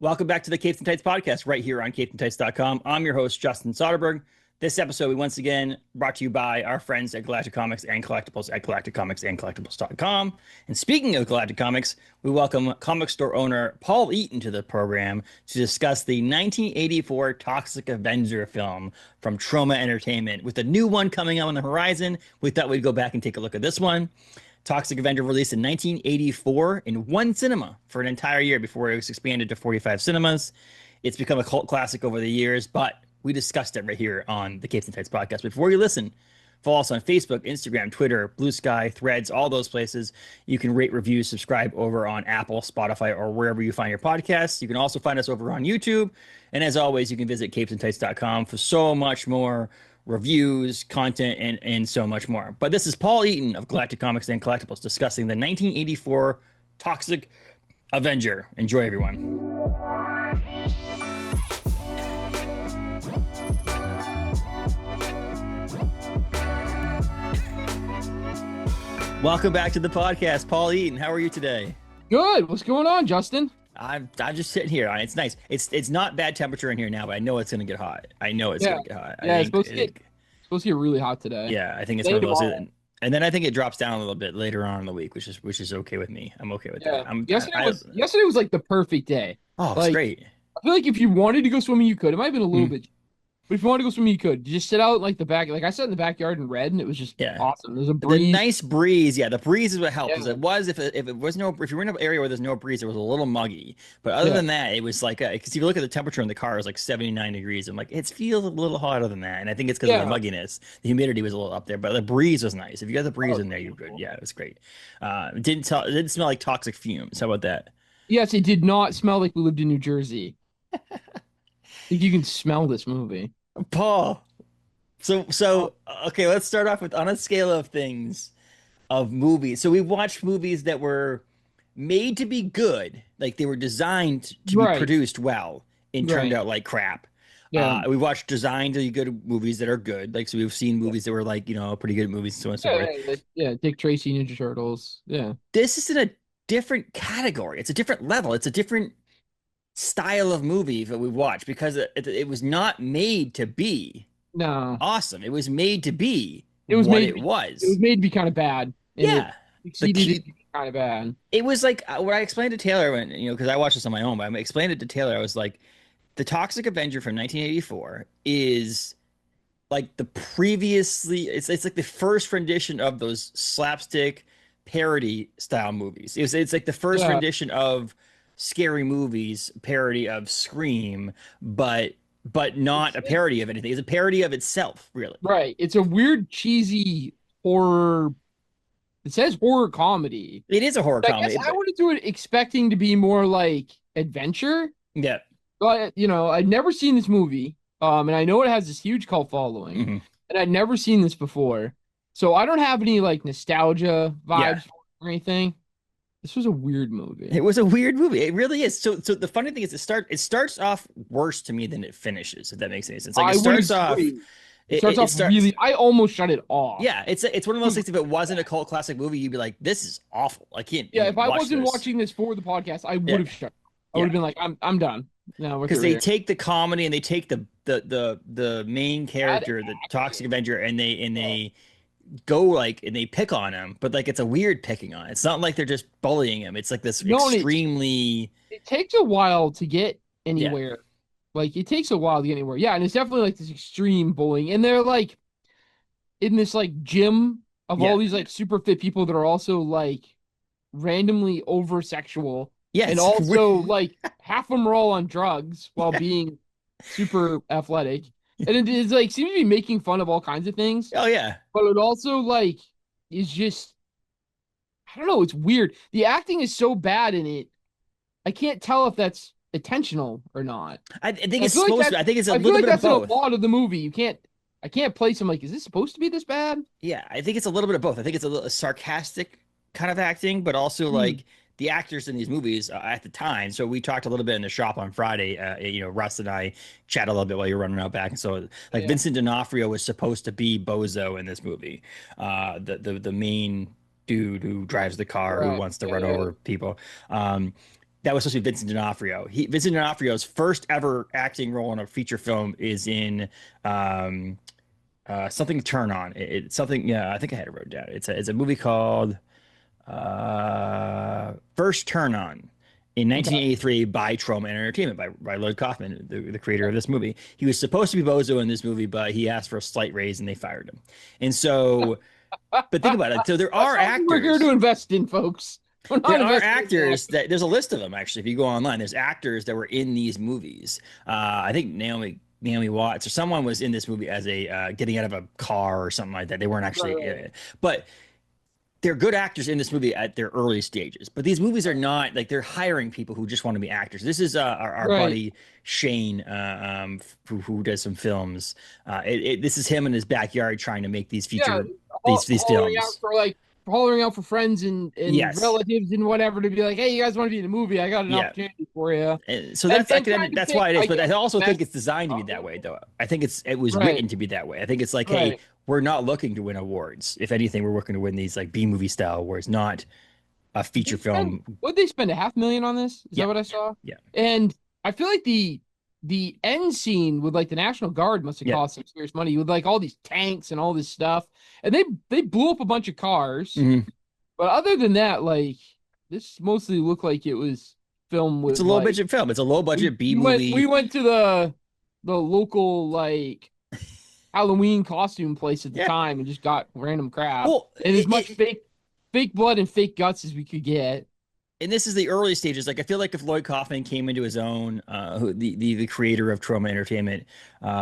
Welcome back to the Capes and Tights podcast right here on capesandtights.com. I'm your host, Justin Soderberg. This episode, we once again brought to you by our friends at Galactic Comics and Collectibles at galacticcomicsandcollectibles.com. And speaking of Galactic Comics, we welcome comic store owner Paul Eaton to the program to discuss the 1984 Toxic Avenger film from Troma Entertainment. With a new one coming out on the horizon, we thought we'd go back and take a look at this one. Toxic Avenger released in 1984 in one cinema for an entire year before it was expanded to 45 cinemas. It's become a cult classic over the years, but we discussed it right here on the Capes and Tights podcast. Before you listen, follow us on Facebook, Instagram, Twitter, Blue Sky, Threads, all those places. You can rate, review, subscribe over on Apple, Spotify, or wherever you find your podcasts. You can also find us over on YouTube. And as always, you can visit capesandtights.com for so much more reviews, content, and so much more. But this is Paul Eaton of Galactic Comics and Collectibles discussing the 1984 Toxic Avenger. Enjoy, everyone. Welcome back to the podcast, Paul Eaton. How are you today? Good. What's going on, Justin? I'm just sitting here. It's nice. It's not bad temperature in here now, but I know it's gonna get hot. I know it's gonna get hot. It's supposed to get really hot today. Yeah, I think it's one of those. And then I think it drops down a little bit later on in the week, which is okay with me. I'm okay with that. Yesterday was like the perfect day. Oh, it's great. I feel like if you wanted to go swimming, you could. It might have been a little bit. But if you wanted to go swimming, you could. You just sit out like the back. Like I sat in the backyard and read, and it was just awesome. There's a breeze. The nice breeze. Yeah, the breeze is what helps. Yeah. If you're in an area where there's no breeze, it was a little muggy. But other than that, it was like because if you look at the temperature in the car, it was like 79 degrees. I'm like, it feels a little hotter than that, and I think it's because of the mugginess. The humidity was a little up there, but the breeze was nice. If you got the breeze in there, you're good. Yeah, it was great. It didn't smell like toxic fumes. How about that? Yes, it did not smell like we lived in New Jersey. I think you can smell this movie. Paul, so okay, let's start off with on a scale of things of movies. So we watched movies that were made to be good, like they were designed to be produced well and turned out like crap. Yeah. We watched designed to be good movies that are good. Like, so we've seen movies that were like, pretty good movies and so on and so forth. Yeah, Dick Tracy, Ninja Turtles. Yeah. This is in a different category. It's a different level. It's a different style of movie that we watched because it was not made to be awesome. It was made to be It was made to be kind of bad. Yeah. It be kind of bad. It was like what I explained to Taylor when, because I watched this on my own, but I explained it to Taylor. I was like, the Toxic Avenger from 1984 is like it's like the first rendition of those slapstick parody style movies. It's like the first rendition of scary movies, parody of Scream, but not a parody of anything. It's a parody of itself, really. Right. It's a weird, cheesy horror. It says horror comedy. It is a horror comedy. I went into it expecting to be more like adventure. Yeah. But I'd never seen this movie. And I know it has this huge cult following. And I'd never seen this before. So I don't have any like nostalgia vibes or anything. This was a weird movie. It was a weird movie. It really is. So the funny thing is it starts off worse to me than it finishes, if that makes any sense. Like it starts off really. I almost shut it off. Yeah, it's one of those things. If it wasn't a cult classic movie, you'd be like, "This is awful. I can't." Yeah, if I wasn't watching this for the podcast, I would have shut. I would have been like, "I'm done." No, because they take the comedy and they take the main character, the Toxic Avenger, and they go like and they pick on him, but like it's a weird picking on. It's not like they're just bullying him. It's like this extremely. It takes a while to get anywhere. Yeah. Like it takes a while to get anywhere. Yeah, and it's definitely like this extreme bullying, and they're like in this like gym of all these like super fit people that are also like randomly over sexual. Yes, and also like half of them are all on drugs while being super athletic. And it is like seems to be making fun of all kinds of things. Oh yeah. But it also like is just I don't know, it's weird. The acting is so bad in it. I can't tell if that's intentional or not. I think it's supposed to. I think it's a little bit of both. A lot of the movie. I can't place him like, is this supposed to be this bad? Yeah, I think it's a little bit of both. I think it's a little sarcastic kind of acting, but also like the actors in these movies at the time. So we talked a little bit in the shop on Friday. Russ and I chat a little bit while you're running out back. And so like Vincent D'Onofrio was supposed to be Bozo in this movie. The main dude who drives the car who wants to run over people. That was supposed to be Vincent D'Onofrio. Vincent D'Onofrio's first ever acting role in a feature film is in um, something Turn On. It's something. Yeah, I think I had it wrote down. It's a movie called First Turn On in Okay. 1983 by Troma Entertainment by Lloyd Kaufman, the creator of this movie. He was supposed to be Bozo in this movie, but he asked for a slight raise and they fired him. And so, but think about it. So there That's are something we're here to actors. invest in, folks. We're There not are investing in actors actors. that there's a list of them actually. If you go online, there's actors that were in these movies. I think Naomi Watts or someone was in this movie as a getting out of a car or something like that. They weren't actually Right, in right. it, but they're good actors in this movie at their early stages. But these movies are not like they're hiring people who just want to be actors. This is our Right. buddy Shane, who does some films. This is him in his backyard trying to make these Yeah, feature these hollering out films. for hollering out for friends and Yes, relatives and whatever to be like, hey, you guys want to be in a movie? I got an yeah. opportunity for you. And so And that's and trying to that's pick, why it is. I But guess, I also the think best. it's designed to be that way, though. I think it was Right, written to be that way. I think it's like, hey, right. we're not looking to win awards. If anything, we're looking to win these like B movie style, where it's not a feature film. What they spend 500,000 on this? Is Yeah, that what I saw? yeah, And I feel like the end scene with the National Guard must have yeah. cost some serious money with all these tanks and all this stuff. And they blew up a bunch of cars. Mhm. But other than that, this mostly looked like it was filmed It's a with low budget film. It's a low we, budget B we movie. went to the local Halloween costume place at the Yeah. time and just got random crap Well, and as much fake blood and fake guts as we could get. and this is the early stages. Like I feel like if Lloyd Kaufman came into his own, the creator of Troma Entertainment,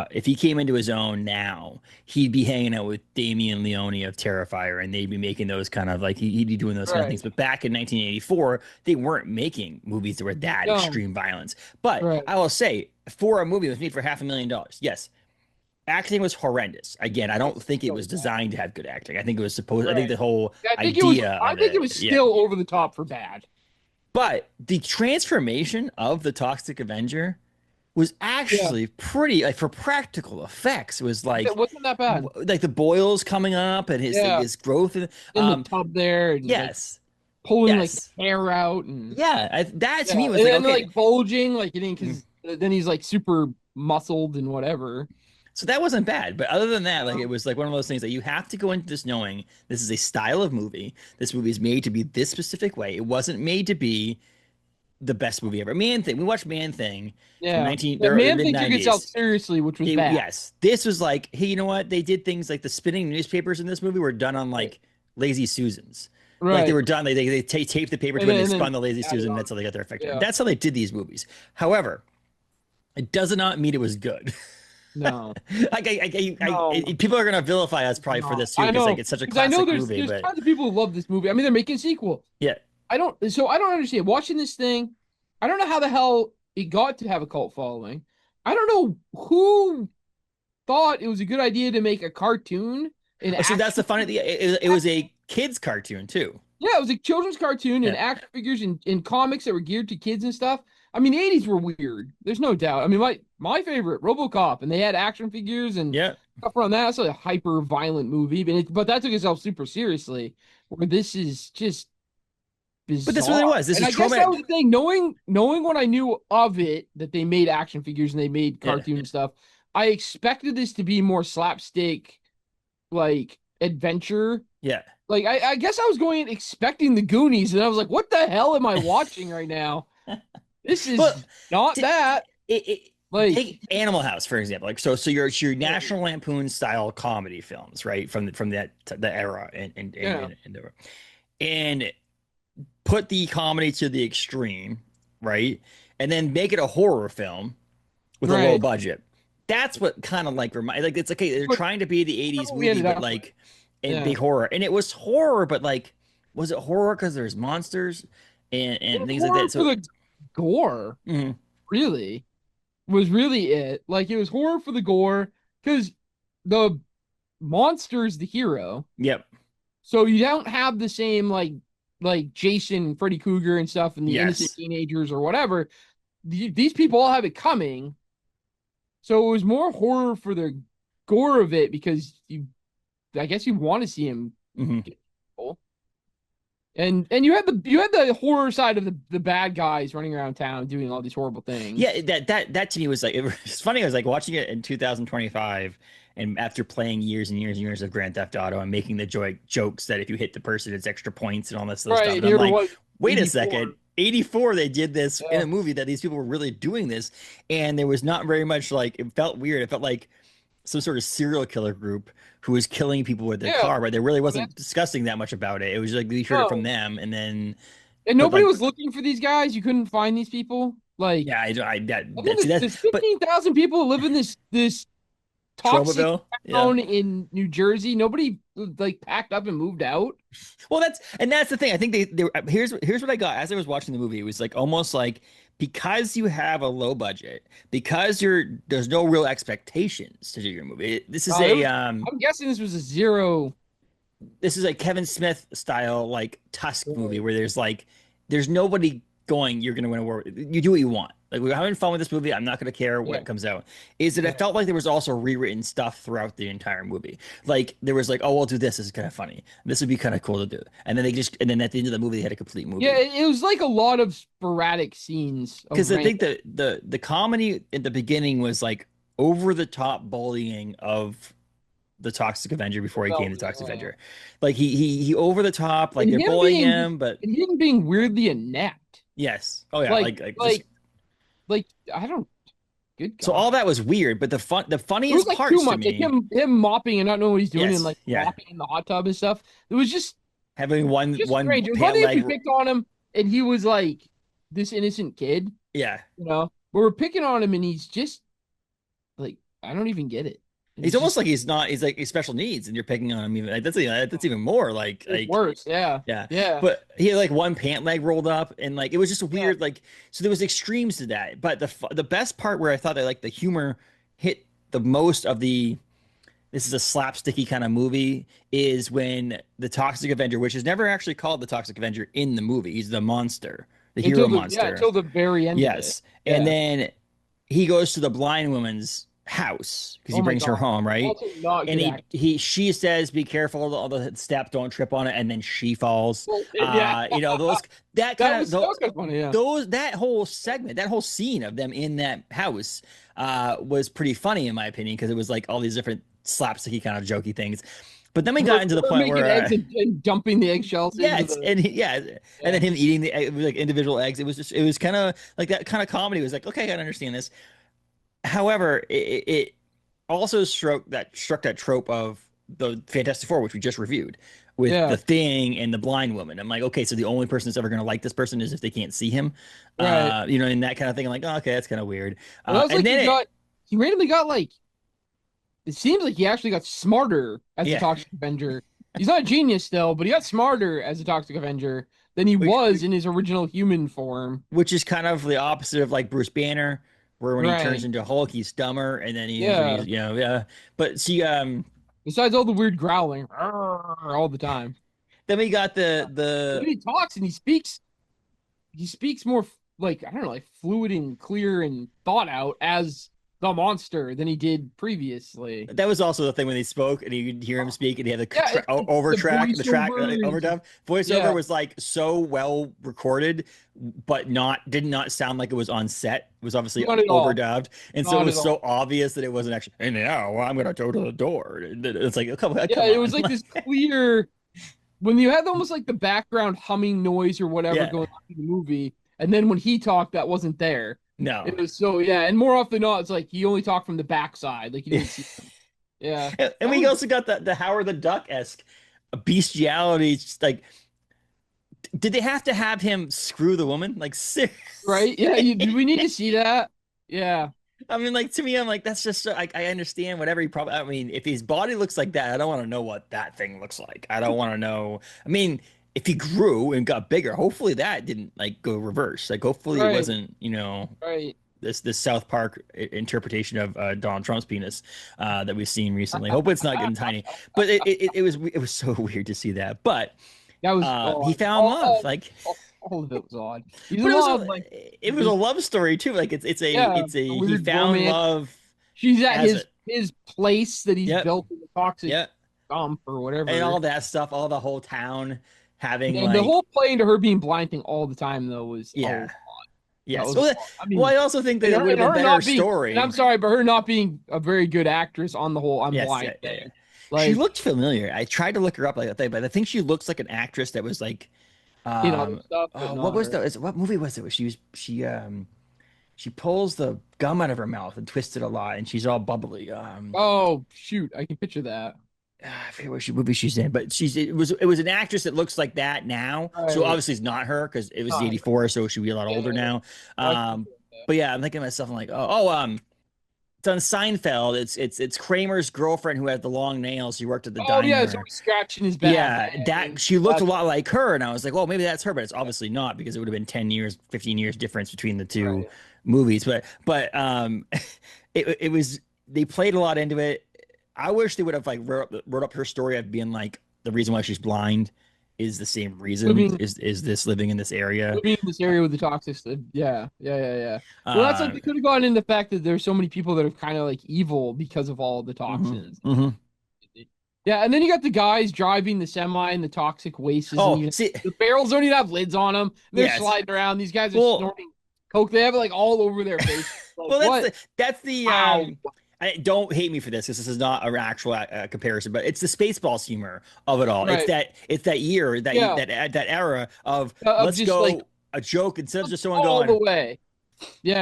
if he came into his own now, he'd be hanging out with Damien Leone of Terrifier, and they'd be making those kind of like he'd be doing those kind of Right. things. But back in 1984, they weren't making movies that were that No. extreme violence. But Right. I will say, for a movie that was made for $500,000, yes, acting was horrendous. Again, I don't think it So was bad. designed to have good acting. I think it was supposed. I think Right. the whole I think it was. idea I of think it was it, yeah. still over the top for bad. But the transformation of the Toxic Avenger was Yeah, actually pretty like for practical effects. It was that wasn't that bad. like the boils coming up and his like, Yeah, his growth. And, in the tub there, and yes, pulling the yes, hair out, and yeah. That to yeah, me was and like then okay. bulging, because then he's super muscled and whatever. So that wasn't bad, but other than that, like it was like one of those things that you have to go into this knowing this is a style of movie. This movie is made to be this specific way. It wasn't made to be the best movie ever. Man Thing. We watched Man Thing from Yeah, that the man mid thing took itself nineties. seriously, which was bad. Yes, this was like, hey, you know what? They did things like the spinning newspapers in this movie were done on like Lazy Susans. Like they Right, were done, they taped the paper to and it and then they and spun then the Lazy added Susan. on. That's how they got their effect. Yeah, That's how they did these movies. However, it does not mean it was good. no, Like no, people are gonna vilify us probably for no. this too I because like know, it's such a because I know classic there's movie. there's But tons of people who love this movie. I mean, they're making a sequel. yeah, I don't understand. Watching this thing, I don't know how the hell it got to have a cult following. I don't know who thought it was a good idea to make a cartoon in oh, so that's action. the funny thing. It was a kids cartoon too. Yeah, it was a children's cartoon and Yeah, action figures and comics that were geared to kids and stuff. I mean, the 80s were weird. There's no doubt. I mean, my favorite, RoboCop, and they had action figures and yeah. stuff around that. That's a hyper violent movie, but that took itself super seriously. Where this is just But this really bizarre. was. This And is I guess that trauma. was the thing. Knowing what I knew of it, that they made action figures and they made Yeah, cartoon stuff, I expected this to be more slapstick, adventure. yeah. I guess I was going expecting the Goonies, and I was like, "What the hell am I watching right now? This But is not that." it Like, take Animal House for example. Like so your National Lampoon style comedy films, right? From that the era yeah, and put the comedy to the extreme, right? And then make it a horror film with a low right. budget. That's what kind of like remind like it's okay. They're But trying to be the that's 80s what we movie, ended but up with. like in Yeah, big horror. And it was horror, but like was it horror because there's monsters it and was things like horror that? for So the gore. mhm. Really, was really it. Like, it was horror for the gore because the monster's the hero. Yep. So you don't have the same Jason, Freddy Krueger and stuff, and the innocent Yes. teenagers or whatever. These people all have it coming. So it was more horror for the gore of it because I guess you want to see him Hmm. get people. And you had the horror side of the bad guys running around town doing all these horrible things. Yeah, that to me was like it was funny. I was like watching it in 2025, and after playing years and years and years of Grand Theft Auto and making the jokes that if you hit the person, it's extra points and all that other stuff. Right, And I'm here like, was wait a 84. second, 84 they did this in Yeah. a movie that these people were really doing this, and there was not very much like it felt weird. It felt like some sort of serial killer group who was killing people with their Yeah. car, but there really I mean, wasn't discussing that much about it. It was like we heard it from no. them, and then And but nobody like was looking for these guys. You couldn't find these people. Like yeah, I I think see that, there's but 15,000 people who live in this toxic Tromaville, yeah. town in New Jersey. Nobody like packed up and moved out. Well, that's the thing. I think here's what I got as I was watching the movie. It was like almost like because you have a low budget, because there's no real expectations to do your movie. This is I'm guessing this was a zero. this is a Kevin Smith style like Tusk movie where there's nobody going, you're gonna win a war. You do what you want. Like we're having fun with this movie. I'm not gonna care what Yeah. comes out. Is that Yeah. I felt like there was also rewritten stuff throughout the entire movie. Like there was like, oh, we'll do this. This is kind of funny. This would be kind of cool to do. And then at the end of the movie, they had a complete movie. Yeah, it was like a lot of sporadic scenes. Because I think the comedy at the beginning was like over the top bullying of the Toxic Avenger before he came to Toxic Avenger. Like he over the top, like And they're him bullying being him, but and him being weirdly inept. yes. Oh yeah, Like like just like I don't. Good so God. all that was weird, but the It was funniest like parts too to much. Like me, him mopping and not knowing what he's doing and yes, like yeah, flopping in the hot tub and stuff. It was having just one strange. It was one pant thing if we leg, picked on him and he was like this innocent kid, yeah. you know. But we're picking on him and he's just like I don't even get it. And He's he's almost just like he's like he's special needs, and you're picking on him. Even like, that's even more it's worse. Yeah. yeah. Yeah. But he had like one pant leg rolled up, and like it was just a Yeah. weird like. So there was extremes to that. But the best part where I thought that like the humor hit the most of the this is a slapsticky kind of movie is when the Toxic Avenger, which is never actually called the Toxic Avenger in the movie, he's the monster, the hero monster. until the very end of it. Yes, and Yeah. then he goes to the blind woman's house because he Oh my brings her God. home, right? Also not And good acting. she says, "Be careful, all the steps, don't trip on it," and then she falls. Well, yeah. You know those that That kind was of that was kind of funny, yeah. those that whole segment, that whole scene of them in that house, was pretty funny in my opinion because it was like all these different slapsticky kind of jokey things. But then we got into the We're point making where eggs and dumping the eggshells yeah, into the and then him eating it was like individual eggs. It was kind of like that kind of comedy was like, okay, I can understand this. However, it also struck that trope of the Fantastic Four, which we just reviewed, with yeah. the Thing and the blind woman. I'm like, okay, so the only person that's ever going to like this person is if they can't see him, Right. you know, and that kind of thing. I'm like, oh, okay, that's kind of weird. Well, that was And like then he randomly got like it seems like he actually got smarter as a Yeah. Toxic Avenger. He's not a genius still, but he got smarter as a Toxic Avenger than he Which- was in his original human form. which is kind of the opposite of like Bruce Banner, where when he turns Right. into Hulk, he's dumber, and then Yeah. he's you know, yeah. But see, Besides all the weird growling all the time. then we got When the he talks and he speaks more like I don't know, like fluid and clear and thought out as the monster than he did previously. that was also the thing when they spoke and you could hear him speak and he had the Yeah, the track voiceover. overdub voiceover Yeah. was like so well recorded but did not sound like it was on set. It was obviously Not at all. overdubbed, and so Not it was at so obvious that it wasn't actually, and now I'm gonna go to the door. It's like, come Yeah, on. it was like this clear when you had almost like the background humming noise or whatever Yeah. going on in the movie, and then when he talked, that wasn't there. No. It was so yeah, and more often than not, it's like he only talked from the backside, like you didn't see him. Yeah, And we also got the Howard the Duck-esque bestiality. It's just like, did they have to have him screw the woman? Like, seriously? right? Yeah, do we need to see that? Yeah, I mean, like to me, I'm like, that's just so, I understand whatever he probably. I mean, if his body looks like that, I don't want to know what that thing looks like. I don't want to know. I mean, if he grew and got bigger, hopefully that didn't like go reverse. Like, hopefully Right. it wasn't, you know, right. this South Park interpretation of Donald Trump's penis that we've seen recently. Hope it's not getting tiny, but it was so weird to see that. But That was he found love, like. all of it was odd. He's But in it was, love, a, like it was a love story too. Like it's a Yeah, he weird found romance. love. she's at as his place that he's Yep. built in the toxic Yeah, dump or whatever. and all that stuff, all the whole town. having And the like whole playing to her being blind thing all the time though was yeah. that Yes. was a Well, lot. I well, I mean, also think that and it her, would have and been her better not being, and I'm story. sorry, but her not being a very good actress on the whole I'm Yes, blind yeah, yeah, yeah. thing. She Like, looked familiar. I tried to look her up like that thing, but I think she looks like an actress that was like, other stuff, but oh, what not was her. what movie was it? Where she pulls the gum out of her mouth and twists it a lot, and she's all bubbly. Oh shoot, I can picture that. I forget what movie she's in, but it was an actress that looks like that now. So Right. obviously it's not her because it was Not her. 84, so she'd be a lot Yeah, older now. I can picture that. But yeah, I'm thinking to myself, I'm like, it's on Seinfeld. It's Kramer's girlfriend who had the long nails. She worked at the Oh yeah, so diner. he's scratching his back. Yeah, that And she looked a that's lot like her, and I was like, well, maybe that's her, but it's obviously not because it would have been 10 years, 15 years difference between the two right. movies. But it was they played a lot into it. I wish they would have like wrote up her story of being like the reason why she's blind is the same reason Living is this living in this area. living in this area with the toxic stuff. Yeah, yeah, yeah, yeah. Well, that's like Uh, they could have gone into the fact that there's so many people that are kind of like evil because of all the mhm, toxins. mhm. Yeah, and then you got the guys driving the semi and the toxic wastes, and Oh, see, the barrels don't even have lids on them. They're yes. sliding around. These guys are Well, snorting coke. They have it like all over their face. Like well, what? that's the Wow. don't hate me for this because this is not an actual comparison, but it's the Spaceballs humor of it all. Right. It's that year Yeah. that era of Of let's just like go a joke instead of just someone all the going way.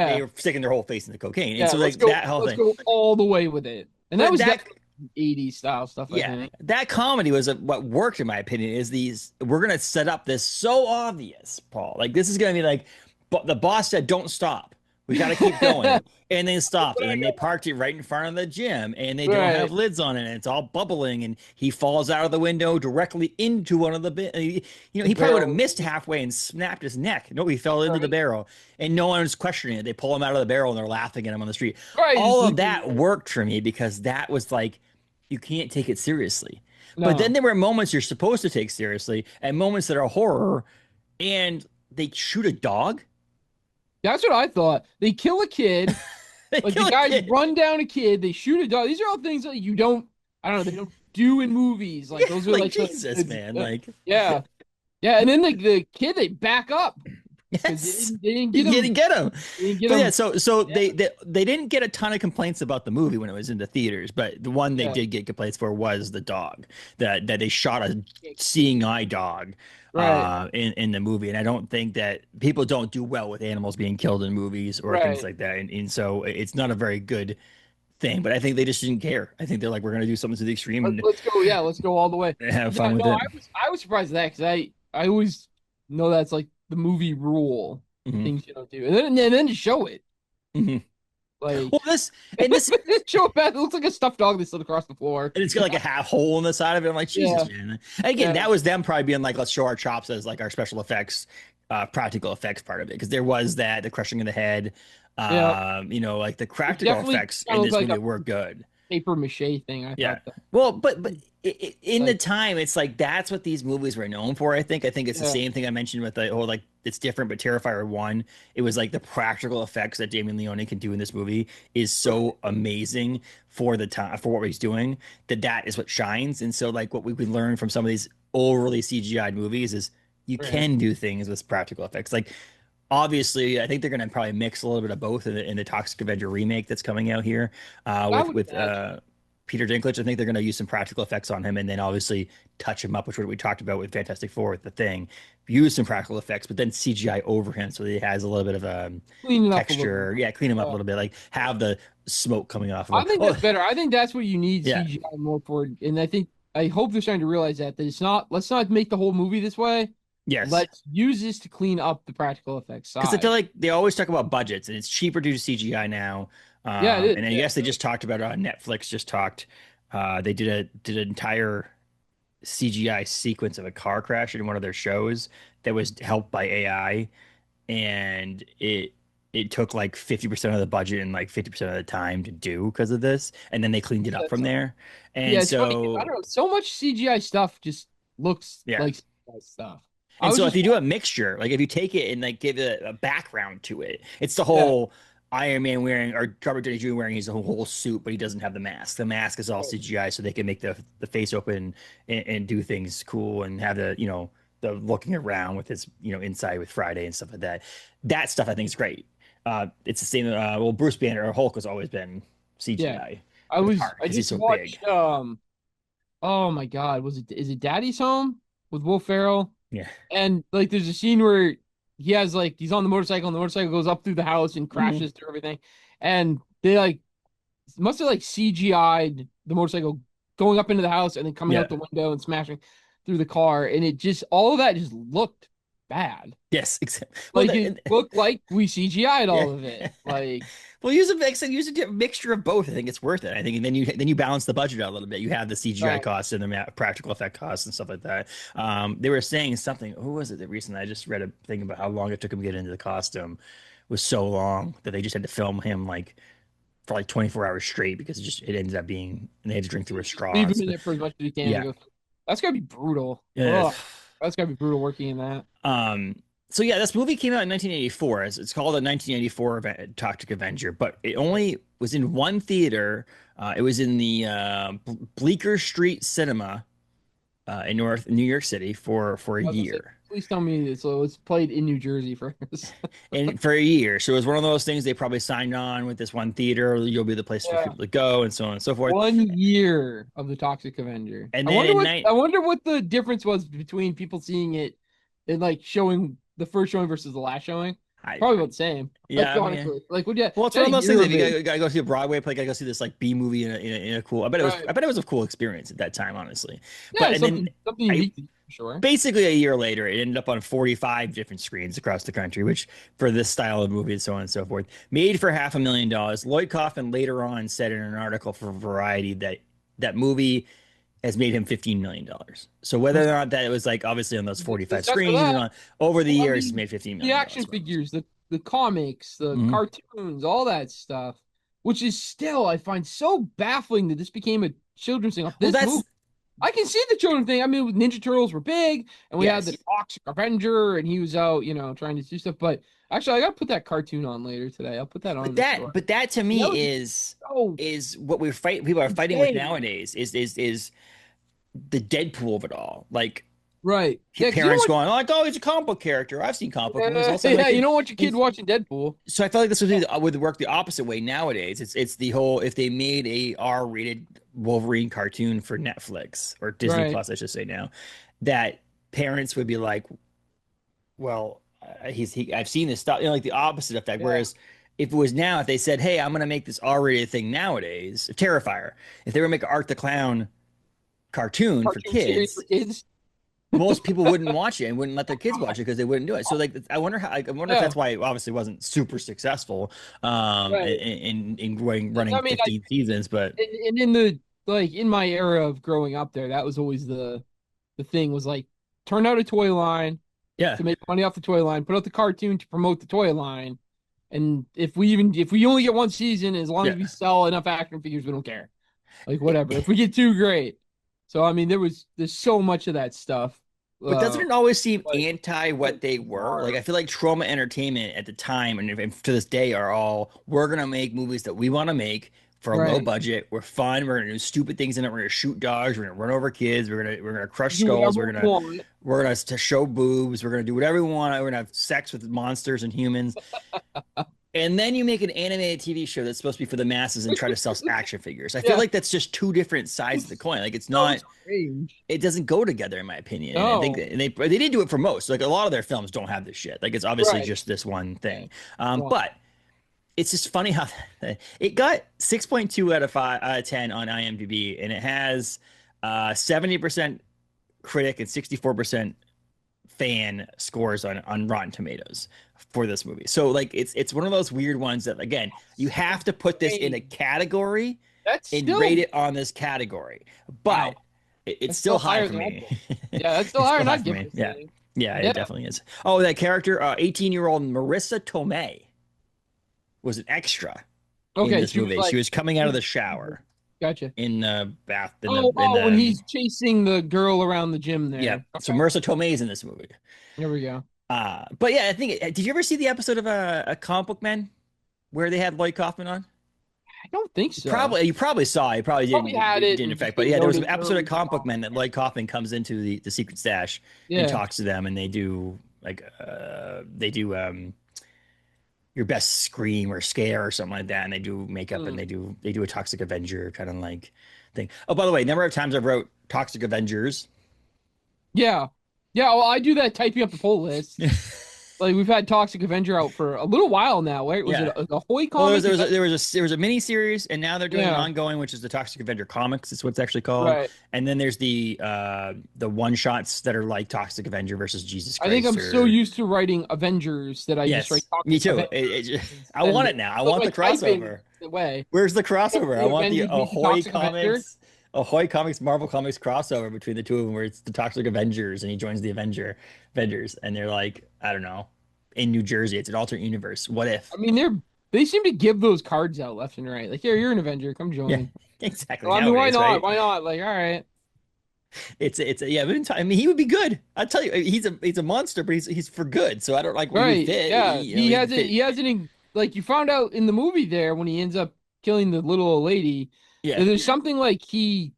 they Yeah. were sticking their whole face into cocaine, and Yeah. so Let's like go. that whole Let's thing. go all the way with it. And that But was that definitely 80s style stuff, I yeah, think. that comedy was what worked in my opinion. Is these we're gonna set up this so obvious, Paul. Like this is gonna be like, but the boss said don't stop. We got to keep going. And they stopped. And then they parked it right in front of the gym. And they don't have Right. lids on it. And it's all bubbling. And he falls out of the window directly into one of the, he probably would have Barrel. missed halfway and snapped his neck. No, he fell into the Right. barrel. And no one was questioning it. They pull him out of the barrel and they're laughing at him on the street. Right. Just All of leaving that worked for me because that was like, you can't take it seriously. But then No. there were moments you're supposed to take seriously and moments that are horror. And they shoot a dog. That's what I thought. They kill a kid. They Like the kill a guys kid. run down a kid. They shoot a dog. These are all things that you don't. I don't know. They don't do in movies. Like Yeah, those are like like Jesus, man. Like, yeah, yeah. And then the kid they back up because yes, they didn't you get him. didn't get him. They didn't get But yeah, him. so Yeah, they didn't get a ton of complaints about the movie when it was in the theaters, but the one they yeah. did get complaints for was the dog that they shot a seeing eye dog Right. in the movie, and I don't think that people don't do well with animals being killed in movies or things Right. like that, and so it's not a very good thing. But I think they just didn't care. I think they're like, we're gonna do something to the extreme and Let's go. Yeah. Let's go all the way. have Yeah. fun with No, it. I was surprised at that because I always know that's like the movie rule. Mhm. Things you don't do, and then to show it Mhm. like Well, this show it back. It looks like a stuffed dog that slid across the floor. and it's got like a half hole in the side of it. I'm like, Jesus, Yeah. man. And again, Yeah. that was them probably being like, let's show our chops as like our special effects, practical effects part of it. Because there was that, the crushing of the head. Yeah. Like the It practical definitely effects kind in of this looked like movie a were good. paper mache thing. I Yeah. thought that. Well, but in the Like, time, it's like that's what these movies were known for. I think it's the yeah, same thing I mentioned with the whole like it's different, but Terrifier 1. It was like the practical effects that Damien Leone can do in this movie is so amazing for the time for what he's doing that is what shines. And so like what we could learn from some of these overly CGI'd movies is you right. can do things with practical effects. Like obviously, I think they're going to probably mix a little bit of both in the Toxic Avenger remake that's coming out here I with would imagine. Peter Dinklage. I think they're going to use some practical effects on him, and then obviously touch him up, which is what we talked about with Fantastic Four with the Thing. Use some practical effects, but then CGI over him so he has a little bit of Clean it up a little texture. bit. Yeah, clean him up a Yeah. little bit, like have the smoke coming off of I him. think Oh, that's better. I think that's what you need yeah, CGI more for. And I hope they're starting to realize that it's not. Let's not make the whole movie this way. yes. Let's use this to clean up the practical effects Because I feel side. like they always talk about budgets, and it's cheaper to do CGI now. Yeah, it is. And I Yeah, guess they just talked about Netflix just talked. They did an entire CGI sequence of a car crash in one of their shows that was helped by AI, and it took like 50% of the budget and like 50% of the time to do because of this, and then they cleaned it up from that's there. yeah. And It's funny 'cause I so don't know. So much CGI stuff just looks yeah. like CGI stuff. I And was so if just you do a mixture, like if you take it and like give it a background to it, it's the yeah. whole Iron Man wearing or Robert Downey Jr. wearing his whole suit, but he doesn't have the mask. The mask is all CGI, so they can make the face open and do things cool and have the the looking around with his, inside with Friday and stuff like that. That stuff I think is great. It's the same. Well, Bruce Banner or Hulk has always been Yeah. CGI, but it's hard I because he's just so big. watched oh my God, is it Daddy's Home with Will Ferrell? Yeah. And like there's a scene where he has like he's on the motorcycle and the motorcycle goes up through the house and Mhm. crashes through everything. And they like must have like CGI'd the motorcycle going up into the house and then coming Yeah. out the window and smashing through the car. And it just all of that just looked bad. Yes. Exactly. Well, Like it looked like we CGI'd yeah. all of it. Like Well, use a mix and use a mixture of both. I think it's worth it. I think, and then you balance the budget out a little bit. You have the CGI right. costs and the practical effect costs and stuff like that. They were saying something. Who was it that recently? I just read a thing about how long it took him to get into the costume. It was so long that they just had to film him like for like 24 hours straight because it ended up being, and they had to drink through his Leave him straws. in But it for as much as you can to yeah, go. That's gotta be brutal. yeah. Oh, that's gotta be brutal working in that. So yeah, this movie came out in 1984. It's called a 1984 Toxic Avenger, but it only was in one theater. It was in the Bleeker Street Cinema in New York City for a I was gonna say, year. please tell me so it's played in New Jersey first. And for a year. So it was one of those things they probably signed on with this one theater. You'll be the place for Yeah. people to go and so on and so forth. 1 year of the Toxic Avenger. And then in night, I wonder what the difference was between people seeing it and like showing the first showing versus the last showing. I Probably about the same. Like yeah, I mean, honestly. Like would you well, it's had one a of those year things that of you it. gotta go see a Broadway play, gotta go see this like B movie in a cool. Right. I bet it was a cool experience at that time, honestly. But Yeah, and then something I unique for sure. basically a year later, it ended up on 45 different screens across the country, which for this style of movie and so on and so forth, made for $500,000. Lloyd Kaufman later on said in an article for Variety that that movie has made him $15 million. So whether or not that it was like obviously on those 45 Success for screens and that. on over the Well, I years, he's mean, made $15 the million. action figures, the comics, the Mm-hmm. cartoons, all that stuff, which is still I find so baffling that this became a children's thing. Well, This movie, I can see the children thing. I mean, Ninja Turtles were big, and we had the yes. Toxic Avenger, and he was out, trying to do stuff. But actually, I gotta put that cartoon on later today. I'll put that on in the store. But that to That me was is so what people are fighting with insane. nowadays is the Deadpool of it all. Like Right. Yeah, because you don't parents want going like, "Oh, he's a comic book character. I've seen comic book movies." Also, yeah, like, you don't want your and kid watching Deadpool. so I felt like this would work the opposite way nowadays. It's the whole if they made a R-rated Wolverine cartoon for Netflix or Disney Right. Plus, I should say now, that parents would be like, "Well, I've seen this stuff," like the opposite effect. Yeah. Whereas if it was now, if they said, "Hey, I'm going to make this R-rated thing nowadays," Terrifier, if they were to make an Art the Clown cartoon for Cartoon series for kids, kids. most people wouldn't watch it and wouldn't let their kids watch it because they wouldn't do it. So like, I wonder if Yeah. that's why it obviously wasn't super successful, Right. in running I mean, 15 seasons, but and in the like in my era of growing up there, that was always the thing was like turn out a toy line yeah, to make money off the toy line, put out the cartoon to promote the toy line, and if we only get one season, as long yeah. as we sell enough action figures, we don't care. Like whatever. If we get two, great. So I mean, there's so much of that stuff. But doesn't it always seem Like anti what they were? Like bizarre. I feel like Troma Entertainment at the time and to this day are all we're gonna make movies that we want to make for a low Right. budget. We're fun. We're gonna do stupid things in it. We're gonna shoot dogs. We're gonna run over kids. We're gonna crush Do skulls. whatever we want. We're gonna show boobs. We're gonna do whatever we want. We're gonna have sex with monsters and humans. And then you make an animated TV show that's supposed to be for the masses and try to sell action figures. I feel Yeah. like that's just two different sides of the coin. Like it's So not, strange. it doesn't go together in my opinion. And I think No. that, and they did do it for most. Like a lot of their films don't have this shit. Like it's obviously Right. just this one thing. One. But it's just funny how it got 6.2 out of 10 on IMDb, and it has 70% critic and 64% fan scores on Rotten Tomatoes for this movie. So like it's one of those weird ones that again, you have to put this in a category That's and still rate it on this category. But wow. it's That's still still high higher for than me. Yeah, that's still It's higher still than high I'd for give me. this Yeah. thing. Yeah, Yeah. it definitely is. Oh, that character, 18-year-old Marissa Tomei was an extra in Okay, this she was movie. like She was coming out of the shower gotcha. in the bath When he's chasing the girl around the gym there. yeah. So Okay. Marissa Tomei is in this movie. Here we go. But yeah, I think did you ever see the episode of a Comic Book Men where they had Lloyd Kaufman on? I don't think so. Probably you probably saw it. You probably Probably had it didn't and just affect. But didn't yeah, there was notice an episode early of Comic Book on. Men that Lloyd Kaufman comes into the secret stash and Yeah. talks to them, and they do your best scream or scare or something like that, and they do makeup and Mm. they do a Toxic Avenger kind of like thing. Oh, by the way, number of times I've wrote Toxic Avengers. Yeah. Yeah, well, I do that typing up the pull list. Like we've had Toxic Avenger out for a little while now, right? Was it Yeah. a Hoy Well, comic? there was a mini series, and now they're doing an Yeah, ongoing, which is the Toxic Avenger comics. Is what it's actually called. right. And then there's the one shots that are like Toxic Avenger versus Jesus I think Christ. I'm so Or used to writing Avengers that I just write yes, me Toxic too. Avengers I and want it now. I so want my the typing crossover. the way. Where's the crossover? I The want the Avengers meet the Toxic Avenger. Ahoy Comics, Marvel Comics crossover between the two of them, where it's the Toxic Avengers and he joins the Avengers, and they're like, I don't know, in New Jersey. It's an alternate universe. What if? I mean, they seem to give those cards out left and right. Like, here, you're an Avenger, come Yeah, join. exactly. Well, I mean, why Nowadays, not? right? Why not? Like, all right. Yeah, but I mean, he would be good. I tell you, he's a monster, but he's for good. So I don't like where he would Right. fit. Yeah. He would He fit. hasn't like you found out in the movie there when he ends up killing the little old lady. Yeah, There's something like he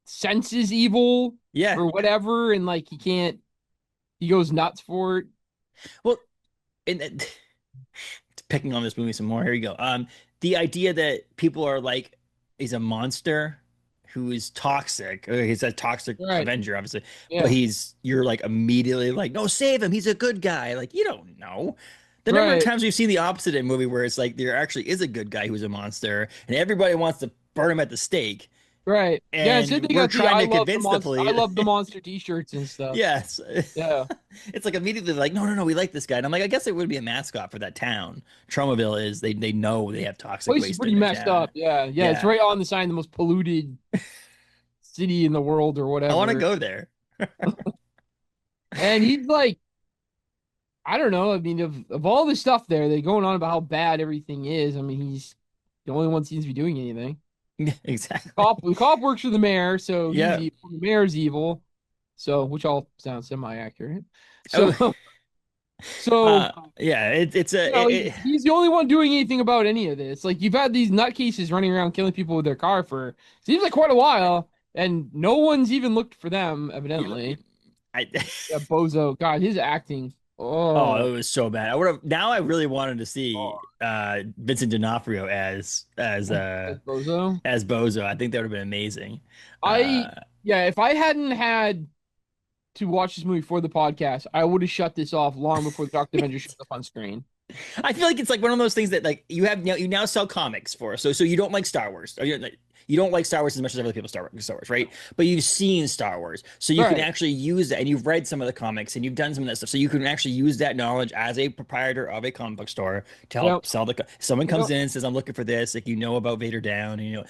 senses evil yeah. or whatever, and like he goes nuts for it. Well, and picking on this movie some more. Here you go. The idea that people are like, he's a monster who is toxic. He's a toxic Right. Avenger, obviously, but Yeah. you're like immediately like, no, save him. He's a good guy. Like you don't know. The number of Right. times we've seen the opposite in a movie where it's like there actually is a good guy who's a monster, and everybody wants to burn him at the stake, Right. Yeah, so and they we're got the trying to convince the I police. love the monster t-shirts and stuff. Yes. Yeah. It's like immediately like, no, no, no, we like this guy. And I'm like, I guess it would be a mascot for that town. Tromaville is they know they have toxic Place is waste pretty in their messed town. up. Yeah. Yeah. It's Yeah. right on the sign, the most polluted city in the world or I want to whatever. go there. And he's like, I don't know. I mean, of all the stuff there, they're going on about how bad everything is. I mean, he's the only one seems to be doing anything. Exactly. The cop works for the mayor, so he's Yeah. evil. The mayor's evil. So, which all sounds semi-accurate. Oh, So, so yeah, it's you know, he's the only one doing anything about any of this. Like you've had these nutcases running around killing people with their car for seems like quite a while, and no one's even looked for them, evidently. I Yeah, Bozo. God, his acting. oh, Oh, it was so bad. I would have now I really wanted to see oh. Vincent D'Onofrio Bozo. as Bozo. I think that would have been amazing. I yeah, if I hadn't had to watch this movie for the podcast, I would have shut this off long before the Doctor Avenger shows up on screen. I feel like it's like one of those things that like you now sell comics for. So you don't like Star Wars. Or you don't like Star Wars as much as other people Star Wars, right? But you've seen Star Wars. So you can Right. actually use that and you've read some of the comics and you've done some of that stuff. So you can actually use that knowledge as a proprietor of a comic book store to help Yep. sell someone comes Yep. in and says, I'm looking for this. Like, you know about Vader Down, and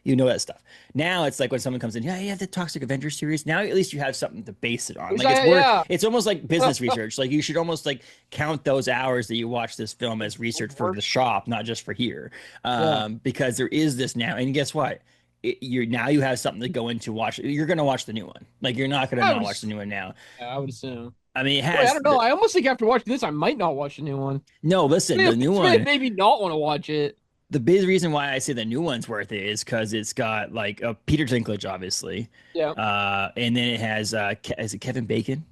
you know that stuff. Now it's like when someone comes in, yeah, you have the Toxic Avenger series. Now at least you have something to base it on. Like it's work, Yeah. it's almost like business research. Like you should almost like count those hours that you watch this film as research for the shop, not just for here. Yeah. Because there is this now. And guess what? You have something to go into watch. You're gonna watch the new one. Like you're not gonna not watch the new one now. Yeah, I would assume. I mean, it Wait, has I don't know. I almost think after watching this, I might not watch the new one. no. Listen, the new one. Maybe not want to watch it. The big reason why I say the new one's worth it is because it's got like Peter Dinklage, obviously. Yeah. And then it has is it Kevin Bacon?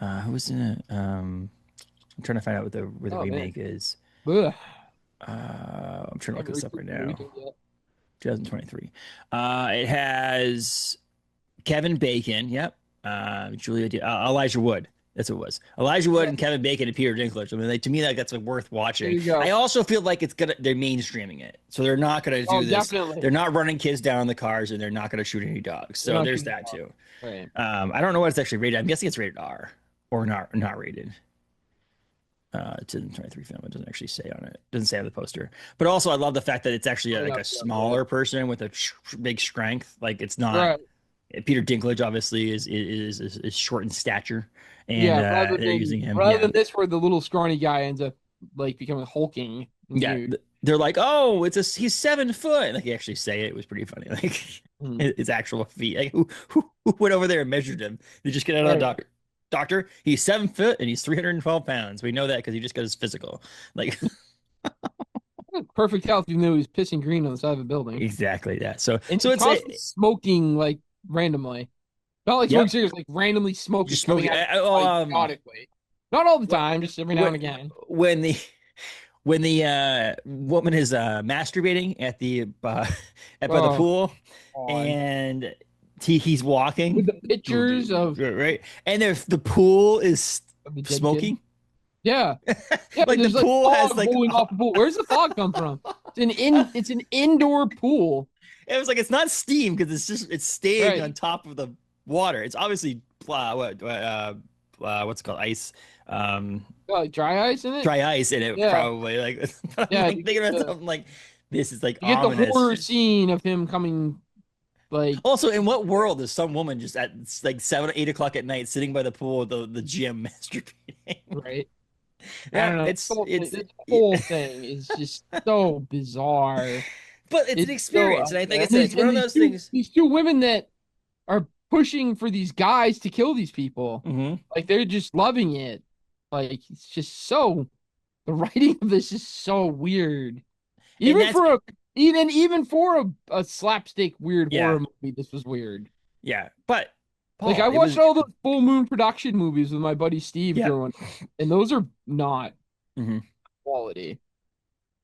Who was in it? I'm trying to find out what the Oh, man. remake is. Ugh. I'm trying to look Haven't this up right read now. it yet. 2023. It has Kevin Bacon. Yep. Elijah Wood. That's what it was. Elijah Wood Yeah. and Kevin Bacon and Peter Dinklage. I mean, like, to me, that's like worth There watching. you go. I also feel like they're mainstreaming it, so they're not gonna do Oh, this. definitely. They're not running kids down in the cars, and they're not gonna shoot any dogs. They're So not there's shooting that too. Right. I don't know what it's actually rated. I'm guessing it's rated R or not rated. 2023 film. It doesn't actually say on it. It doesn't say on the poster. But also, I love the fact that it's actually like a smaller person with a big strength. Like it's not. Right. Peter Dinklage obviously is short in stature, and Yeah. they're using him. Rather Yeah, than this, where the little scrawny guy ends up like becoming hulking. yeah. Dude. They're like, oh, he's 7 foot. Like, he actually say it. It was pretty funny. Like Hmm. his actual feet. Like who went over there and measured him? They just get out of the doctor. Doctor, he's 7 foot and he's 312 pounds. We know that because he just got his physical. Like, perfect health, even though he's pissing green on the side of a building. Exactly that. So And so he's it's constantly smoking like randomly. Not like yep, smoking cigarettes, like randomly smoking just coming smoking. out periodically. Not all the time, just every now and again. When the woman is masturbating at the at by the Oh, pool, God. and he's walking With the pictures right, and if the pool is of the dead kid. smoking, Yeah. Yeah, like the there's like pool has fog like rolling off the pool. Where's the fog come from? It's an indoor pool. it was like it's not steam because it's staying on Right. top of the water. It's obviously what's it called, ice, Like dry ice in it? dry ice in it Yeah. probably. Like I'm Yeah. like thinking about something like this is like You get the ominous. horror scene of him coming like Also, in what world is some woman just at like 7 or 8 o'clock at night sitting by the pool, the gym masturbating? right. I Yeah, don't know. it's This whole thing is just so bizarre. but it's an experience, and I think it's one of those things. These two women that are pushing for these guys to kill these people. Mhm. Like they're just loving it. Like it's just so the writing of this is so weird. Even for a slapstick weird horror movie, this was weird. Yeah, but Paul, Like I watched all the Full Moon production movies with my buddy Steve growing up, and those are not quality.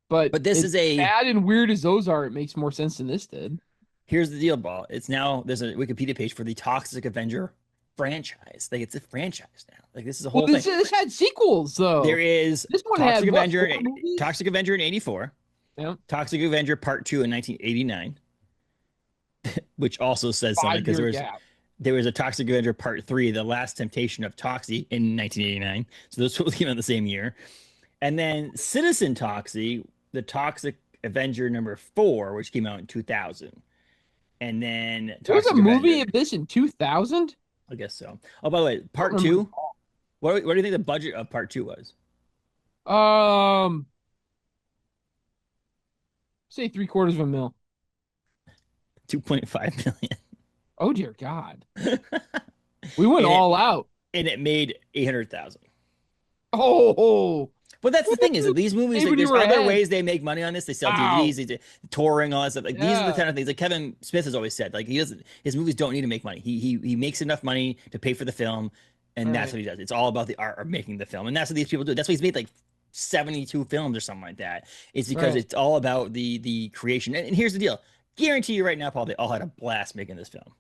But this is a bad and weird as those are, it makes more sense than this did. Here's the deal, Paul. It's now there's a Wikipedia page for the Toxic Avenger franchise. Like it's a franchise now. Like this is a whole thing. This had sequels though. There is this one Toxic had Avenger, Toxic Avenger in '84. Yeah. Toxic Avenger Part 2 in 1989, which also says something because there was a Toxic Avenger Part 3, The Last Temptation of Toxie in 1989. So those both came out the same year. And then Citizen Toxie, the Toxic Avenger number 4, which came out in 2000. And then there was a movie of this in 2000? I guess so. Oh, by the way, Part 2. What do you think the budget of Part 2 was? Say $750,000. 2.5 million. Oh dear God. We went all out. And it made 800,000. Oh. But that's the thing is that these movies, like, there's other ways they make money on this. They sell DVDs, they do touring, all that stuff. Like these are the kind of things like Kevin Smith has always said. Like his movies don't need to make money. He makes enough money to pay for the film, and that's what he does. It's all about the art of making the film, and that's what these people do. That's why he's made like 72 films or something like that. It's because it's all about the creation. And here's the deal: guarantee you right now, Paul, they all had a blast making this film.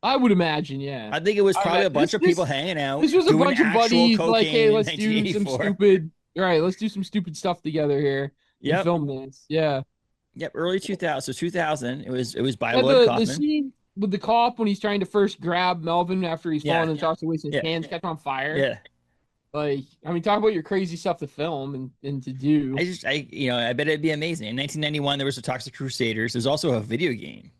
I would imagine, yeah. I think it was probably a bunch of people hanging out. This was a bunch of buddies like, hey, let's do some stupid. All right, let's do some stupid stuff together here. Yeah, film this. Yeah. Yep, early 2000. So 2000. It was by Lloyd Kaufman. The scene with the cop when he's trying to first grab Melvin after he's fallen and tossed away, his hands catch on fire. Yeah. Like, I mean, talk about your crazy stuff to film and to do. I bet it'd be amazing. In 1991, there was the Toxic Crusaders. There's also a video game.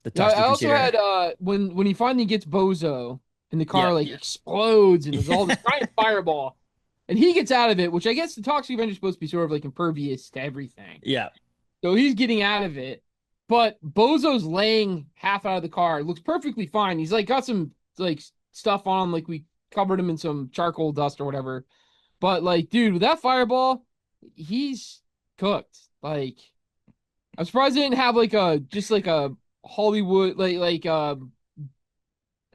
The Toxic Crusader. I also had when he finally gets Bozo and the car explodes and there's all this giant fireball. And he gets out of it, which I guess the Toxic Avenger is supposed to be sort of like impervious to everything. Yeah. So he's getting out of it. But Bozo's laying half out of the car. Looks perfectly fine. He's like got some like stuff on, like we covered him in some charcoal dust or whatever. But like, dude, with that fireball, he's cooked. Like, I'm surprised they didn't have like a Hollywood like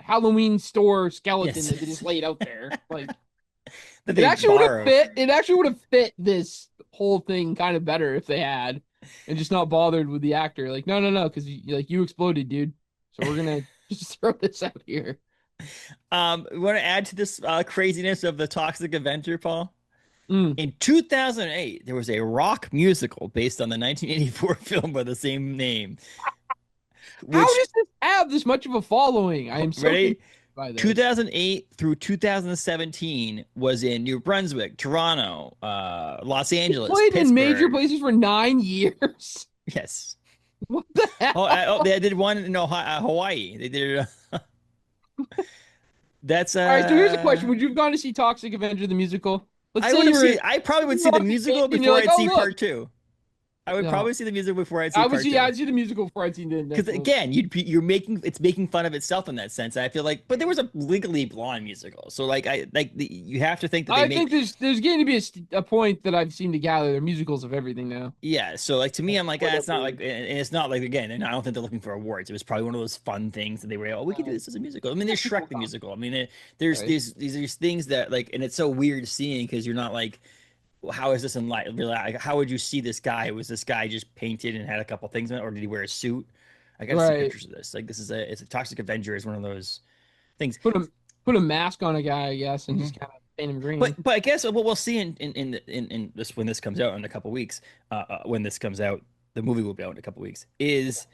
Halloween store skeleton that they just laid out there. Like it actually would have fit. It actually would have fit this whole thing kind of better if they had, and just not bothered with the actor. Like, no, because you exploded, dude. So we're gonna just throw this out here. We want to add to this craziness of the Toxic Avenger, Paul. In 2008, there was a rock musical based on the 1984 film by the same name. How does this have this much of a following? I am so ready. 2008 through 2017 was in New Brunswick, Toronto, Los Angeles, played Pittsburgh. In major places for 9 years. Yes. What the hell? They did one in Hawaii. They did. That's all right. So here's a question: would you have gone to see Toxic Avenger the musical? I probably would see the musical before I'd see Part 2. I would No, probably see the music before I'd see I would part see. two. I'd see the musical before I'd see the Because next movie. again, you're making it's making fun of itself in that sense. I feel like, but there was a Legally Blonde musical, so like you have to think that they I make think there's getting to be a point that I've seen to gather. They're musicals of everything now. yeah. So like to me, I'm like, it's not Whatever. like, and it's not like again, and I don't think they're looking for awards. It was probably one of those fun things that they were, oh, we could do this as a musical. I mean, there's People Shrek the come, musical. I mean, there's right? these things that like, and it's so weird seeing because you're not like, well, how is this in light? Like, how would you see this guy? Was this guy just painted and had a couple things in it, or did he wear a suit? I got to see Right. pictures of this. Like, this is it's a Toxic Avenger is one of those things. Put a mask on a guy, I guess, and Mhm. just kind of paint him green. But I guess what we'll see in this when this comes out in a couple weeks, when this comes out, the movie will be out in a couple weeks. Is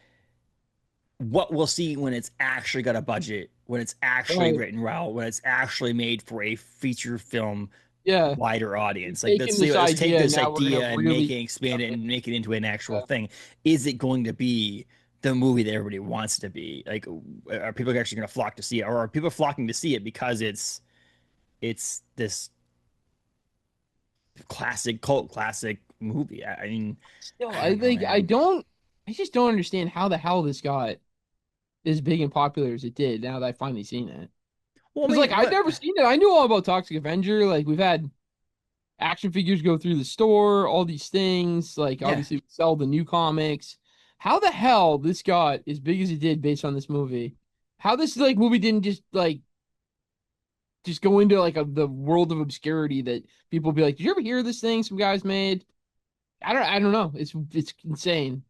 what we'll see when it's actually got a budget, when it's actually Right. written well, when it's actually made for a feature film Yeah. wider We've audience. Like taken this let's take idea and this now we're gonna idea and make really it, expand it, up it. and make it into an actual Yeah. thing. Is it going to be the movie that everybody wants it to be? Like, are people actually going to flock to see it, or are people flocking to see it because it's this classic cult classic movie? I mean, Still, I don't know, man. I just don't understand how the hell this got as big and popular as it did now that I've finally seen it. Well, I Because like mean, I've never seen it. I knew all about Toxic Avenger. Like we've had action figures go through the store, all these things. Like yeah, obviously we sell the new comics. How the hell this got as big as it did based on this movie? How this like movie didn't just go into like the world of obscurity that people be like, did you ever hear this thing some guys made? I don't know. It's insane.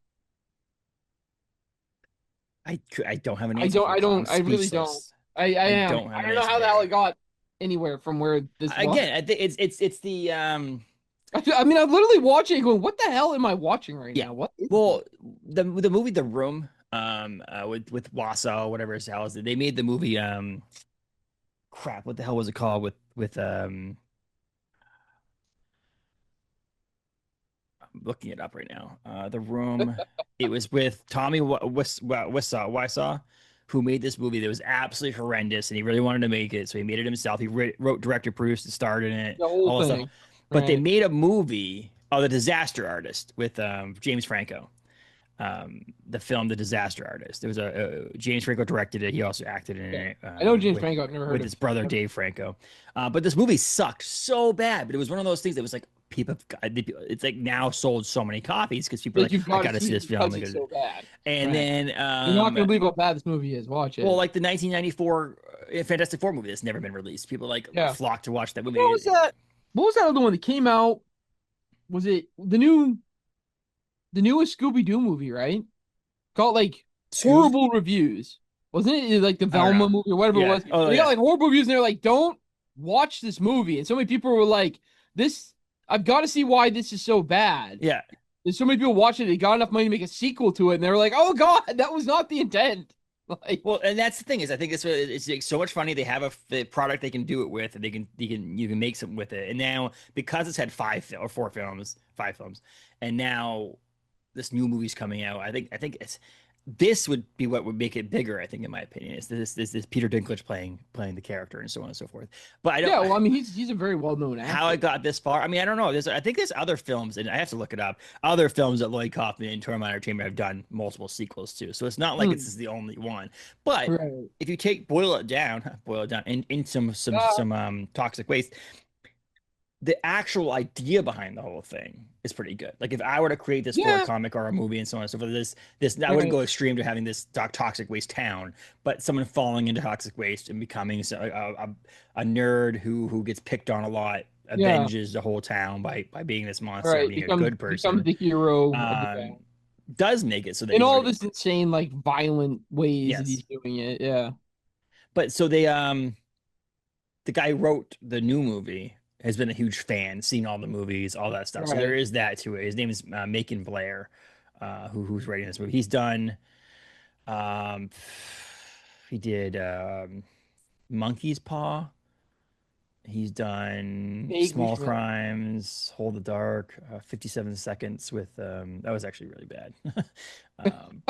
I don't have an answer for you. I'm I really don't. speechless. I don't I have an don't know answer how the for hell you. it got anywhere from where this was. Again, I think it's the I mean, I'm literally watching it going, what the hell am I watching right yeah. now? What is this? Well, the movie The Room, with Wausau, whatever his hell is, they made the movie crap, what the hell was it called with I'm looking it up right now. The Room. It was with Tommy Wiseau, who made this movie that was absolutely horrendous, and he really wanted to make it, so he made it himself. He wrote, directed, produced, and starred in it, The whole all that stuff. thing. But they Right. made a movie, oh, The Disaster Artist, with James Franco. The film The Disaster Artist. There was a James Franco directed it. He also acted in Yeah. it I know James Franco. I've never heard with of. his brother Never, Dave Franco. But this movie sucked so bad. But it was one of those things that was like people. It's like now sold so many copies because people are like like, you've I got to got to see see it this film. because it's so bad. And Right. then You're not gonna believe how bad this movie is. Watch well, it. like the 1994 Fantastic Four movie that's never been released. People like Yeah. flock to watch that What was movie. that? What was that other one that came out? Was it the newest Scooby Doo movie? Right. Got like Scoob? horrible reviews. Wasn't it like the I don't Velma know. movie or whatever it Yeah. was? Oh They got yeah. like horrible reviews and they're like, don't watch this movie. And so many people were like, this, I've got to see why this is so bad. Yeah. There's so many people watching it, they got enough money to make a sequel to it, and they were like, oh God, that was not the intent. Like, Well, and that's the thing is, I think it's like so much funny. They have a product they can do it with, and you can make something with it. And now because it's had five films, and now this new movie's coming out. I think this would be what would make it bigger. I think, in my opinion, is this Peter Dinklage playing the character and so on and so forth. But I don't yeah, well, I mean, he's a very well-known how actor. it got this far. I mean, I don't know. I think there's other films, and I have to look it up. Other films that Lloyd Kaufman and Troma Entertainment have done multiple sequels to. So it's not like this Hmm. is the only one. But Right. if you boil it down in some toxic waste, the actual idea behind the whole thing is pretty good. Like if I were to create this for a Yeah. comic or a movie and so on and so forth, this I wouldn't Right. go extreme to having this toxic waste town, but someone falling into toxic waste and becoming a nerd who gets picked on a lot, Yeah. avenges the whole town by being this monster and Right. being a good Becomes person. the hero of the Um, town. does make it so that In he's all really this insane, like violent ways that yes. he's doing it. Yeah. But so they the guy who wrote the new movie has been a huge fan, seen all the movies, all that stuff. So there Right. is that to it. His name is Macon Blair, who's writing this movie. He's done, um, he did Monkey's Paw. He's done Vaguely Small familiar. Crimes, Hold the Dark, 57 Seconds with that was actually really bad. um,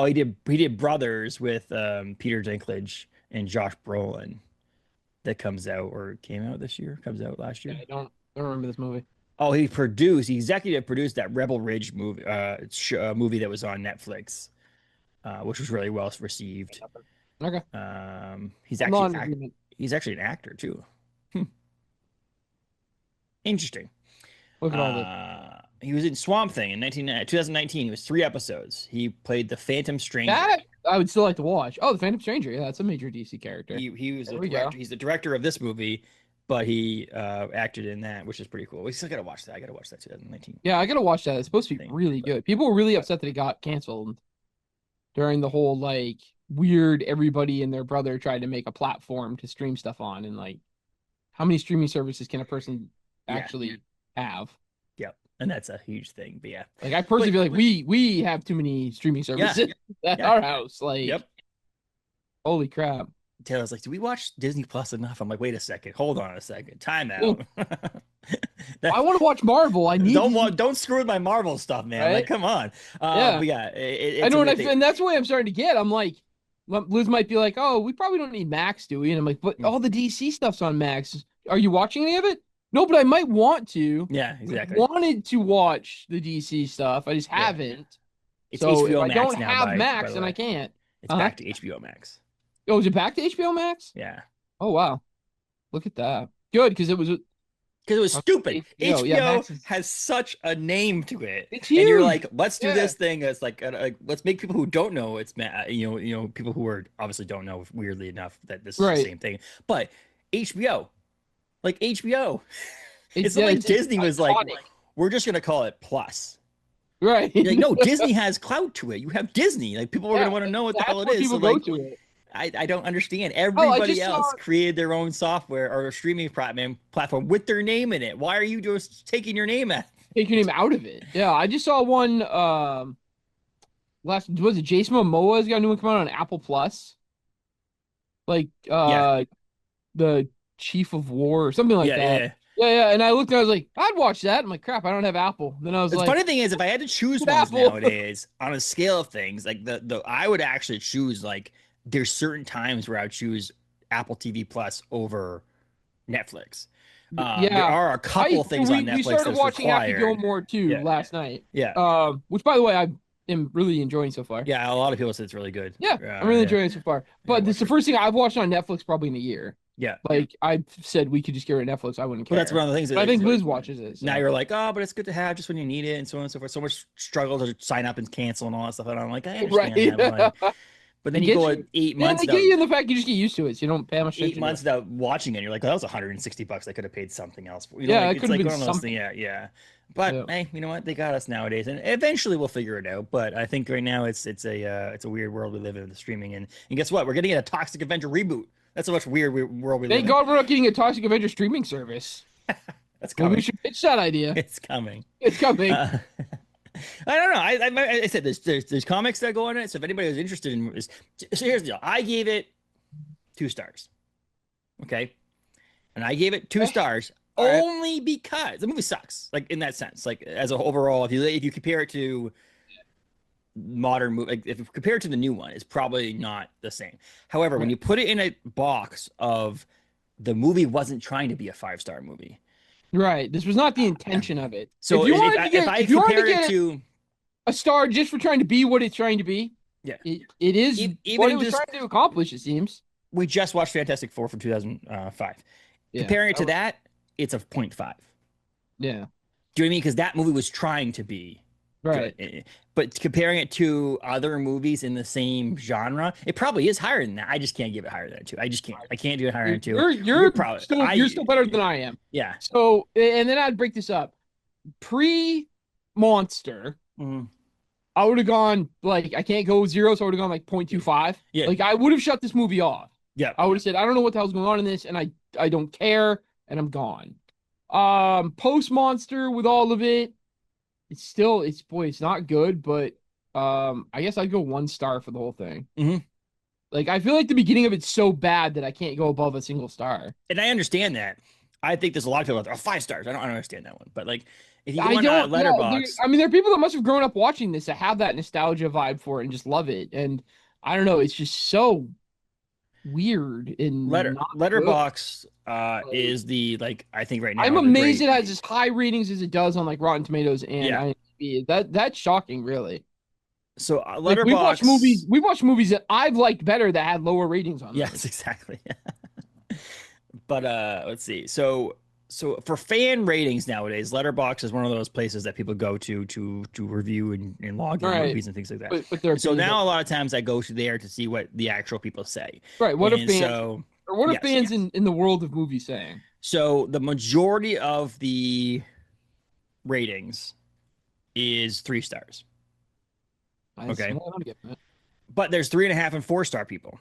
he did Brothers with Peter Dinklage and Josh Brolin that comes out or came out this year, comes out last Yeah, year. I don't remember this movie. Oh, he executive produced that Rebel Ridge movie, movie that was on Netflix, which was really well received. Okay. He's I'm actually not in agreement. he's actually an actor too. Interesting. Look at all this. He was in Swamp Thing in 2019. It was 3 episodes. He played the Phantom Stranger. That I would still like to watch. Oh, the Phantom Stranger. Yeah, that's a major DC character. He was There the we go. director. He's the director of this movie, but he acted in that, which is pretty cool. We still gotta watch that. I gotta watch that 2019 Yeah, I gotta watch that. It's supposed to be thing. really good. People were really upset that it got canceled during the whole like weird everybody and their brother tried to make a platform to stream stuff on, and like how many streaming services can a person actually have? Yep, and that's a huge thing. But yeah, Like I personally feel like we have too many streaming services at our house. Like, yep. holy crap. Taylor's like, "Do we watch Disney Plus enough?" I'm like, "Wait a second, hold on a second, time out." I want to watch Marvel. I need don't screw with my Marvel stuff, man. Right? Like, come on. Yeah, but yeah, I know, and that's the way I'm starting to get. I'm like, Liz might be like, "Oh, we probably don't need Max, do we?" And I'm like, "But all the DC stuff's on Max. Are you watching any of it?" No, but I might want to. Yeah, exactly. I wanted to watch the DC stuff. I just haven't. It's so HBO if Max I don't now, have by Max, the and way. I can't. It's back to HBO Max. Oh, is it back to HBO Max? Yeah. Oh wow, look at that. Good, because it was stupid. HBO has such a name to it. It's And you're huge. like, let's do this thing. It's like, let's make people who don't know it's people who are obviously don't know, weirdly enough, that this is the same thing. But HBO, like HBO, it's not like Disney was like, we're just gonna call it Plus. Right. Like, no, Disney has clout to it. You have Disney. Like, people are gonna want to know what the hell it is. People go to it. I don't understand. Everybody else created their own software or a streaming platform with their name in it. Why are you just taking your name out? Take your name out of it. Yeah, I just saw one was it Jason Momoa's got a new one coming out on Apple Plus? Like the Chief of War or something like that. Yeah, and I looked and I was like, I'd watch that. I'm like, crap, I don't have Apple. Then I was the funny thing is, if I had to choose ones nowadays on a scale of things, like I would actually choose, like, there's certain times where I would choose Apple TV Plus over Netflix. There are a couple things on Netflix. We started watching Happy Gilmore too last night. Yeah. Which, by the way, I am really enjoying so far. Yeah, a lot of people said it's really good. Yeah, I'm really enjoying it so far. But this is the first thing I've watched on Netflix probably in a year. Yeah. Like I said, we could just get rid of Netflix. I wouldn't care. But that's one of the things. I think Liz watches it. So. Now you're like, oh, but it's good to have just when you need it, and so on and so forth. So much struggle to sign up and cancel and all that stuff. And I'm like, I understand that one. But then you go 8 months. They get you in the fact you just get used to it, so you don't pay much attention. 8 months without watching it, you're like, oh, that was $160. I could have paid something else for. It could have been one of those things. Yeah. But hey, you know what? They got us nowadays, and eventually we'll figure it out. But I think right now it's a weird world we live in with streaming, and guess what? We're getting a Toxic Avenger reboot. That's a much weird world we live in. Thank God we're not getting a Toxic Avenger streaming service. That's coming. Maybe we should pitch that idea. It's coming. It's coming. I don't know. I said there's comics that go on it. So if anybody was interested in this, so here's the deal. I gave it 2 stars. Okay. And I gave it 2 stars only because the movie sucks. Like, in that sense, like, as a overall, if you compare it to modern movie, like, if you compare it to the new one, it's probably not the same. However, when you put it in a box of the movie wasn't trying to be a 5-star movie. Right. This was not the intention of it. So if I compare it to a star just for trying to be what it's trying to be, it is what it was trying to accomplish, it seems. We just watched Fantastic Four from 2005. Comparing it to that, it's a 0.5. Yeah. Do you know what I mean? Because that movie was trying to be right. But comparing it to other movies in the same genre, it probably is higher than that. I just can't give it higher than that 2. I just can't. I can't do it higher than 2. You're still better than I am. Yeah. So, and then I'd break this up. Pre-Monster, I would have gone, like, I can't go 0, so I would have gone like 0.25. Yeah. Like, I would have shut this movie off. Yeah. I would have said, I don't know what the hell's going on in this, and I don't care, and I'm gone. Post-Monster with all of it, it's not good, but I guess I'd go 1 star for the whole thing. Mm-hmm. Like, I feel like the beginning of it's so bad that I can't go above a single star. And I understand that. I think there's a lot of people out there, 5 stars. I don't understand that one. But, like, if you go on Letterboxd. I mean, there are people that must have grown up watching this that have that nostalgia vibe for it and just love it. And I don't know, it's just so weird and not good. Letterbox is the like I think right now I'm the amazed great, it has as high ratings as it does on like Rotten Tomatoes and yeah. IMDb. That's shocking, really. So Like Letterbox, we watch movies that I've liked better that had lower ratings on yes, those. exactly. But let's see. So for fan ratings nowadays, Letterbox is one of those places that people go to review and log All their right, movies and things like that. but their And so opinions. now a lot of times I go to there to see what the actual people say. Right. What are And fans so or what are yes, fans in the world of movies saying? so the majority of the ratings is 3 stars. Okay. I'm getting it. But there's 3.5 and 4 star people.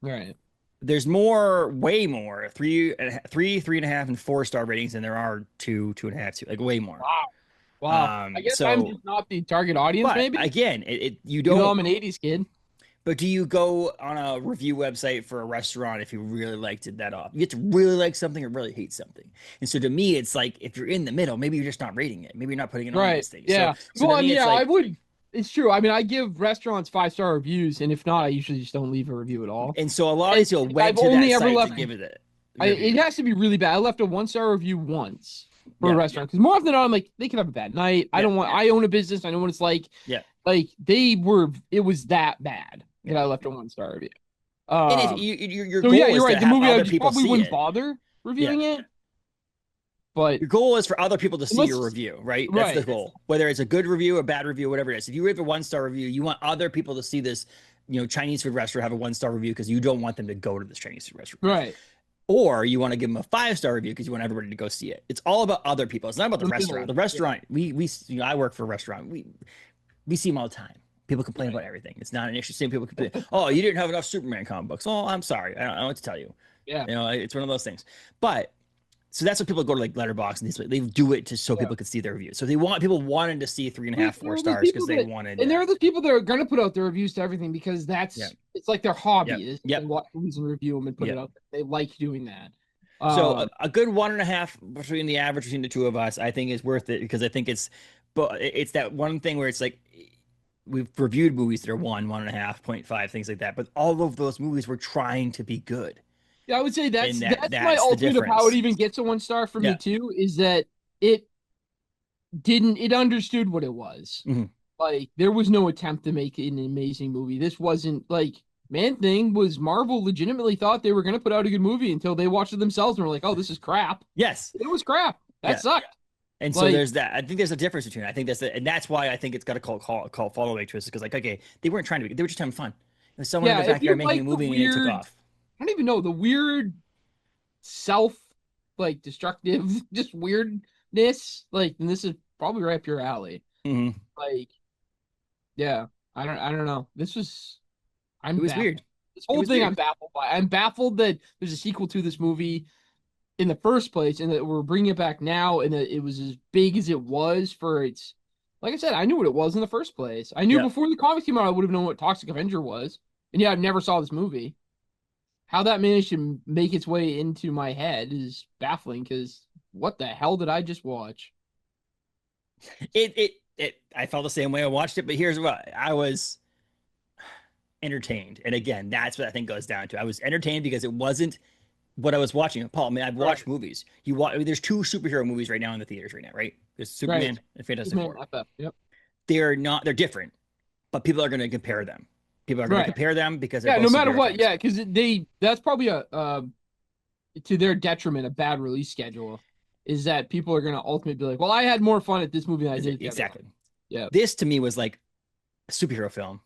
All right. There's more, way more, 3.5, and 4 star ratings than there are 2.5, two, like way more. Wow. Wow. I guess I'm So, just not the target audience, but maybe. again, you You know, don't. I'm an 80s kid. But do you go on a review website for a restaurant if you really liked it that off? You get to really like something or really hate something. And so to me, it's like if you're in the middle, maybe you're just not rating it. Maybe you're not putting it on these things. Yeah. So Well, to me, yeah, it's like, I would. It's true. I mean, I give restaurants 5-star reviews, and if not, I usually just don't leave a review at all. and so a lot of these people went I've to only that ever site left. to give it a It review. has to be really bad. I left a 1-star review once for a Yeah. restaurant because more often than not, I'm like, they could have a bad night. I Yeah. don't want. I own a business. I know what it's like. Yeah. Like they were. It was that bad that I left a 1-star review. And if your So goal yeah, is you're to right. The have movie I other just people probably see wouldn't it. bother reviewing it. But Your goal is for other people to see Unless- your review, right? That's the right. goal. Whether it's a good review, a bad review, whatever it is. If you have a 1 star review, you want other people to see this, Chinese food restaurant have a 1 star review because you don't want them to go to this Chinese food restaurant. Right. Or you want to give them a 5 star review because you want everybody to go see it. It's all about other people. It's not about the The restaurant. middle, The restaurant, I work for a restaurant. We see them all the time. People complain about everything. It's not an issue. Same people complain. Oh, you didn't have enough Superman comic books. Oh, I'm sorry. I don't know what to tell you. Yeah. It's one of those things. But so that's what people go to like Letterbox and these. They do it just so people could see their reviews. So they want people wanted to see 3.5, 4 stars because they wanted. And there are those people that are going to put out their reviews to everything because it's like their hobby is to watch movies and review them and put it out. They like doing that. So a good 1.5 between the average between the two of us, I think, is worth it because I think it's that one thing where it's like we've reviewed movies that are 1.5, 0.5, things like that, but all of those movies were trying to be good. Yeah, I would say that's my the ultimate of how it difference. even gets a 1 star for me too, is that it understood what it was. Mm-hmm. Like there was no attempt to make an amazing movie. This wasn't like Man-Thing was Marvel legitimately thought they were going to put out a good movie until they watched it themselves and were like, oh, this is crap. Yes. It was crap. That sucked. And so there's that. I think there's a difference between. I think and that's why I think it's got a cult following to us because okay, they weren't trying to be. They were just having fun. It was someone in the backyard making a movie and it took off. I don't even know the weird destructive, just weirdness. Like, and this is probably right up your alley. Mm-hmm. Like, yeah, I don't know. It was weird. This whole thing I'm baffled by. I'm baffled that there's a sequel to this movie in the first place and that we're bringing it back now and that it was as big as it was for its. Like I said, I knew what it was in the first place. I knew before the comics came out, I would have known what Toxic Avenger was. And yeah, I never saw this movie. How that managed to make its way into my head is baffling because what the hell did I just watch? I felt the same way I watched it, but here's what I was entertained. And again, that's what I think goes down to. I was entertained because it wasn't what I was watching. Paul, I mean, I've watched movies. There's 2 superhero movies right now in the theaters right now, right? There's Superman and Fantastic Four. Yep. They're different, but people are going to compare them. People are going to compare them because no matter what, because that's probably to their detriment a bad release schedule is that people are going to ultimately be like, well, I had more fun at this movie than I did exactly. Yeah, this to me was like a superhero film,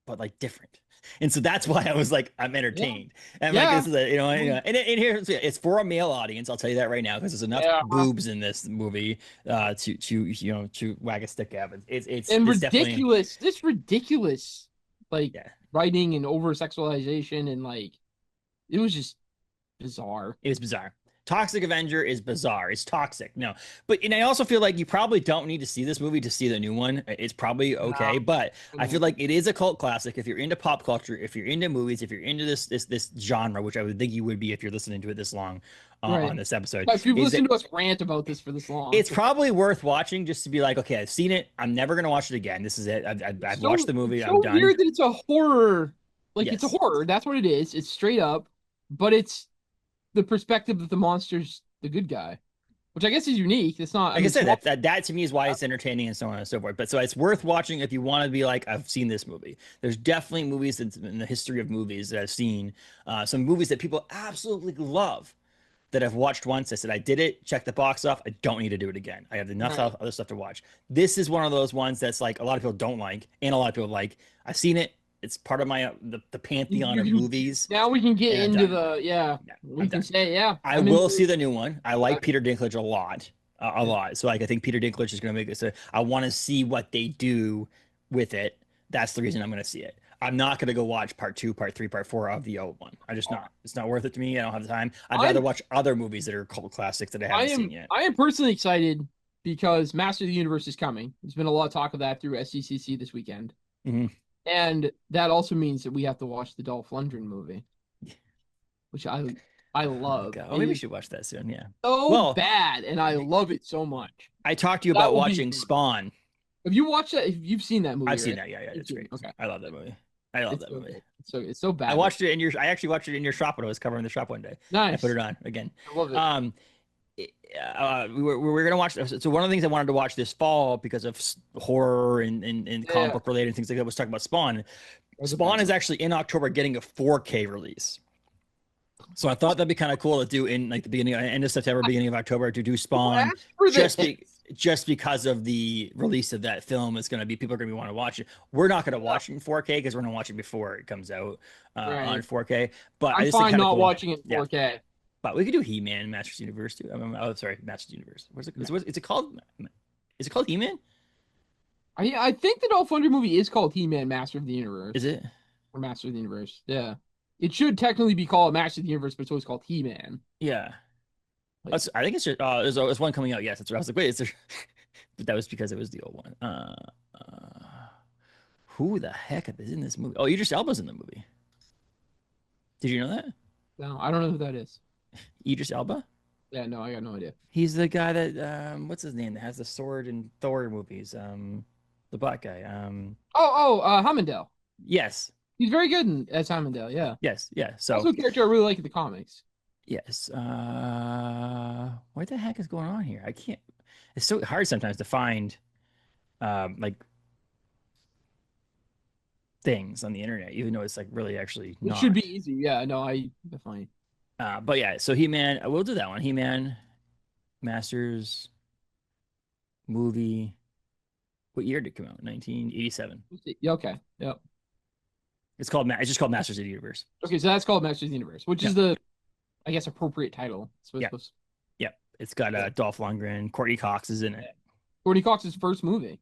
but like different, and so that's why I was like, I'm entertained. And like this is and here it's for a male audience. I'll tell you that right now because there's enough boobs in this movie to wag a stick at. It's ridiculous. This ridiculous. Writing and over sexualization and it was just bizarre. It was bizarre. Toxic Avenger is bizarre. It's toxic. No, and I also feel like you probably don't need to see this movie to see the new one. It's probably okay, but I feel like it is a cult classic. If you're into pop culture, if you're into movies, if you're into this genre, which I would think you would be if you're listening to it this long on this episode. But if you've listened to us rant about this for this long, it's probably worth watching just to be like, okay, I've seen it. I'm never gonna watch it again. This is it. I've watched the movie. It's I'm done. Weird that it's a horror. It's a horror. That's what it is. It's straight up. but it's the perspective that the monster's the good guy, which I guess is unique. It's not. Like I said, that to me is why it's entertaining and so on and so forth. But so it's worth watching if you want to be like, I've seen this movie. There's definitely movies in the history of movies that I've seen, some movies that people absolutely love that I've watched once. I said, I did it, check the box off. I don't need to do it again. I have enough other stuff to watch. This is one of those ones that's like a lot of people don't like, and a lot of people like. I've seen it. It's part of my the pantheon of movies. Now we can get into we can say I will see the new one. I like Peter Dinklage a lot, So like I think Peter Dinklage is going to make this. I want to see what they do with it. That's the reason I'm going to see it. I'm not going to go watch part 2, part 3, part 4 of the old one. I just not. It's not worth it to me. I don't have the time. I'd rather watch other movies that are cult classics that I haven't seen yet. I am personally excited because Master of the Universe is coming. There's been a lot of talk of that through SCCC this weekend. Mm-hmm. And that also means that we have to watch the Dolph Lundgren movie, which I love. Oh, maybe we should watch that soon. Yeah. So bad, and I love it so much. I talked to you about watching Spawn. Have you watched that? You've seen that movie? I've seen that. Yeah, it's great. Okay, I love that movie. I love that movie. It's so bad. I actually watched it in your shop when I was covering the shop one day. Nice. I put it on again. I love it. We were gonna watch. So one of the things I wanted to watch this fall because of horror and comic book related things like that was talking about Spawn. Spawn is actually in October getting a 4K release. So I thought that'd be kind of cool to do in like the end of September, beginning of October to do Spawn just because of the release of that film. It's going to be, people are going to want to watch it. We're not going to watch it in 4K because we're going to watch it before it comes out on 4K. But I'm fine not watching it in 4K. Yeah. But we could do He-Man, Masters Universe too. Masters Universe. Is it called? Is it called He-Man? I think the Dolph Lundgren movie is called He-Man, Master of the Universe. Is it? Or Master of the Universe? Yeah. It should technically be called Master of the Universe, but it's always called He-Man. Yeah. I think it's just, there's one coming out. Yes, that's right. I was like, wait, but that was because it was the old one. Who the heck is in this movie? Oh, Idris Elba's in the movie. Did you know that? No, I don't know who that is. Idris Elba? Yeah, no, I got no idea. He's the guy that what's his name that has the sword in Thor movies? The black guy. Hammondale. Yes. He's very good as Hammondale, yeah. Yes, yeah. So also a character I really like in the comics. Yes. What the heck is going on here? I can't. It's so hard sometimes to find, like things on the internet, even though it's like really actually not. It should be easy. Yeah. No, I definitely. But yeah. So He-Man, we'll do that one. He-Man, Masters movie. What year did it come out? 1987. Yeah. Okay. Yep. It's just called Masters of the Universe. Okay, so that's called Masters of the Universe, which is the, I guess, appropriate title. Yeah. It's got Dolph Lundgren. Courtney Cox is in it. Courtney Cox's first movie.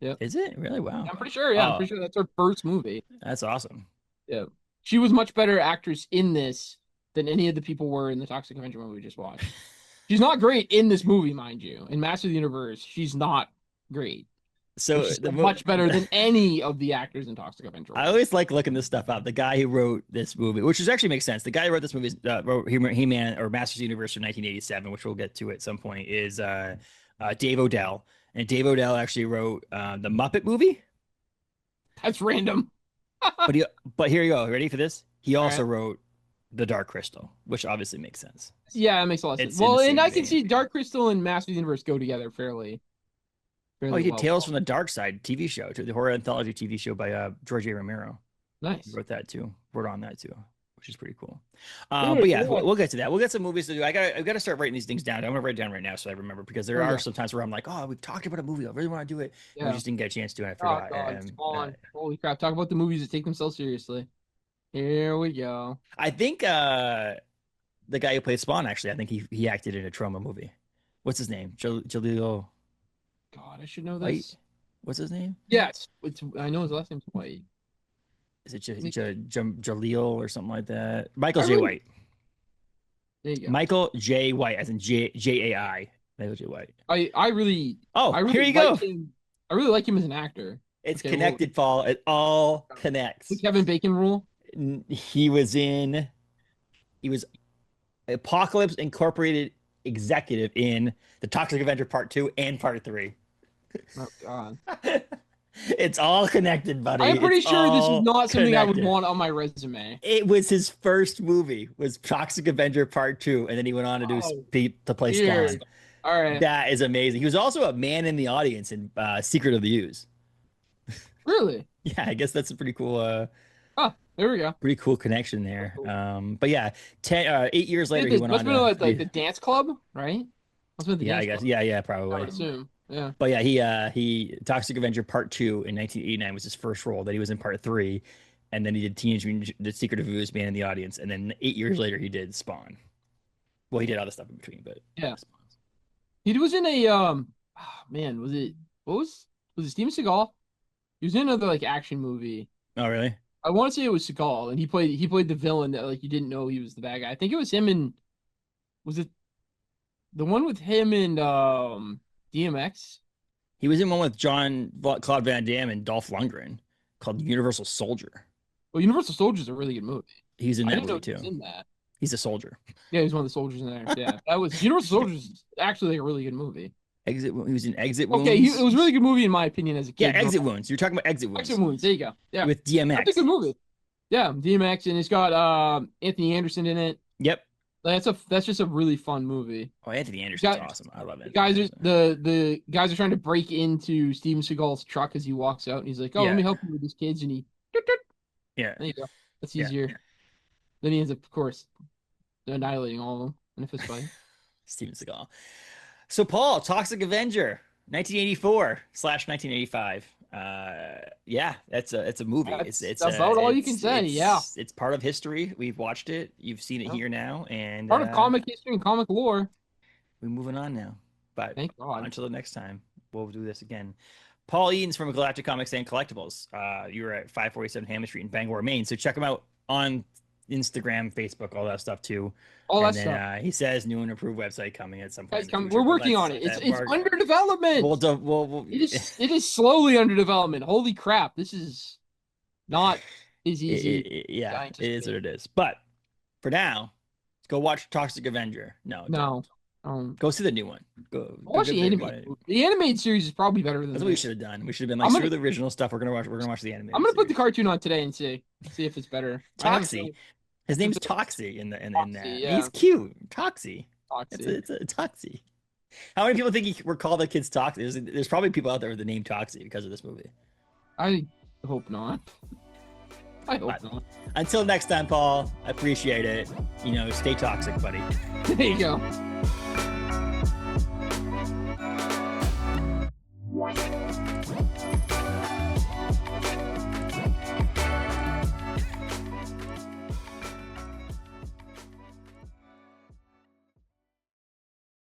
Yeah. Is it really? Wow. I'm pretty sure. Yeah, I'm pretty sure that's her first movie. That's awesome. Yeah, she was much better actress in this than any of the people were in the Toxic Avenger movie we just watched. She's not great in this movie, mind you. In Masters of the Universe, she's not great. So much better than any of the actors in Toxic Avenger. I always like looking this stuff up. The guy who wrote this movie, which actually makes sense. The guy who wrote this movie, wrote He-Man or Masters of the Universe in 1987, which we'll get to at some point, is Dave Odell. And Dave Odell actually wrote the Muppet movie. That's random. but here you go. Ready for this? He also wrote The Dark Crystal, which obviously makes sense. Yeah, it makes a lot of sense. Well, and I can see Dark Crystal and Masters of the Universe go together fairly. He did Tales from the Dark Side TV show, the horror anthology TV show by George A. Romero. Nice. He wrote that too. Wrote on that too, which is pretty cool. But yeah, we'll get to that. We'll get some movies to do. I've got to start writing these things down. I'm gonna write it down right now so I remember, because there are some times where I'm like, oh, we've talked about a movie. I really want to do it. Yeah. And we just didn't get a chance to, and I forgot. Holy crap! Talk about the movies that take themselves seriously. Here we go. I think the guy who played Spawn, actually, I think he acted in a Troma movie. What's his name? Jaleel. God, I should know this. White? What's his name? Yes, I know his last name's White. Is it Jaleel or something like that? Michael J. White. There you go. Michael J. White, as in J-A-I. Michael J. White. I really. Here you go. I really like him as an actor. It's connected, Paul. It all connects. The Kevin Bacon rule. He was Apocalypse Incorporated executive in the Toxic Avenger Part 2 and Part 3. Oh God. It's all connected, buddy. I'm pretty It's sure this is all not something I would connected. want on my resume. It was his first movie, was Toxic Avenger Part 2, and then he went on to do Oh, to play weird. Spawn. All right. That is amazing. He was also a man in the audience in Secret of the Ooze. Really? Yeah, I guess that's a Oh, there we go. pretty cool connection there. Cool. But yeah, 8 years later, he went Must on have been to like the dance club, right? Must have been the yeah, I dance guess club. yeah, I probably. would assume. Yeah. But yeah, he Toxic Avenger Part 2 in 1989 was his first role. Then he was in Part 3, and then he did the Secret of Ooze, Man in the Audience, and then 8 years later he did Spawn. Well, he did other stuff in between, but Yeah. He was in a oh, man, was it Steven Seagal? He was in another like action movie. Oh, really? I want to say it was Seagal, and he played the villain that like you didn't know he was the bad guy. I think it was him and was it the one with him and DMX? He was in one with Claude Van Damme and Dolph Lundgren called Universal Soldier. Well, Universal Soldier is a really good movie. He's in I that didn't know movie he was too. in that. He's a soldier. Yeah, he's one of the soldiers in there. Yeah, that was Universal Soldier is actually like a really good movie. He was in Exit Wounds. Okay, it was a really good movie in my opinion as a Yeah, kid. Exit Wounds. You're talking about Exit Wounds. Exit Wounds. There you go. Yeah, With DMX. that's a good movie. Yeah, DMX, and it's got Anthony Anderson in it. Yep. That's just a really fun movie. Oh, Anthony Anderson's awesome. I love it. The guys are trying to break into Steven Seagal's truck as he walks out, and he's like, "Oh, Yeah. let me help you with these kids," and he. Yeah. There you go. That's Yeah. easier. Then he ends up, of course, annihilating all of them in a fist fight. Steven Seagal. So Paul, Toxic Avenger, 1984/1985. Yeah, it's a movie. That's It's about all you can say. Yeah, it's part of history. We've watched it. You've seen it here now, and part of comic history and comic lore. we're moving on now. But Thank God. until the next time, we'll do this again. Paul Eaton's from Galactic Comics and Collectibles. You were at 547 Hammond Street in Bangor, Maine. So check him out on Instagram, Facebook, all that stuff too. All that and stuff. then he says new and improved website coming at some point. Guys, we're working on it. It's under development. It is slowly under development. Holy crap! This is not as easy. Yeah, it is what it is. But for now, go watch Toxic Avenger. No. Go see the new one. Watch the animated. The animated series is probably better than. That's what we should have done. We should have been like, screw the original stuff. We're gonna watch the animated. I'm gonna put the cartoon on today and see if it's better. Toxie. His name's Toxie in that. Yeah. He's cute. Toxie. Toxie. It's a Toxie. How many people think we're called the kids Toxie? There's probably people out there with the name Toxie because of this movie. I hope not. I hope not. Until next time, Paul. I appreciate it. Stay toxic, buddy. There you go.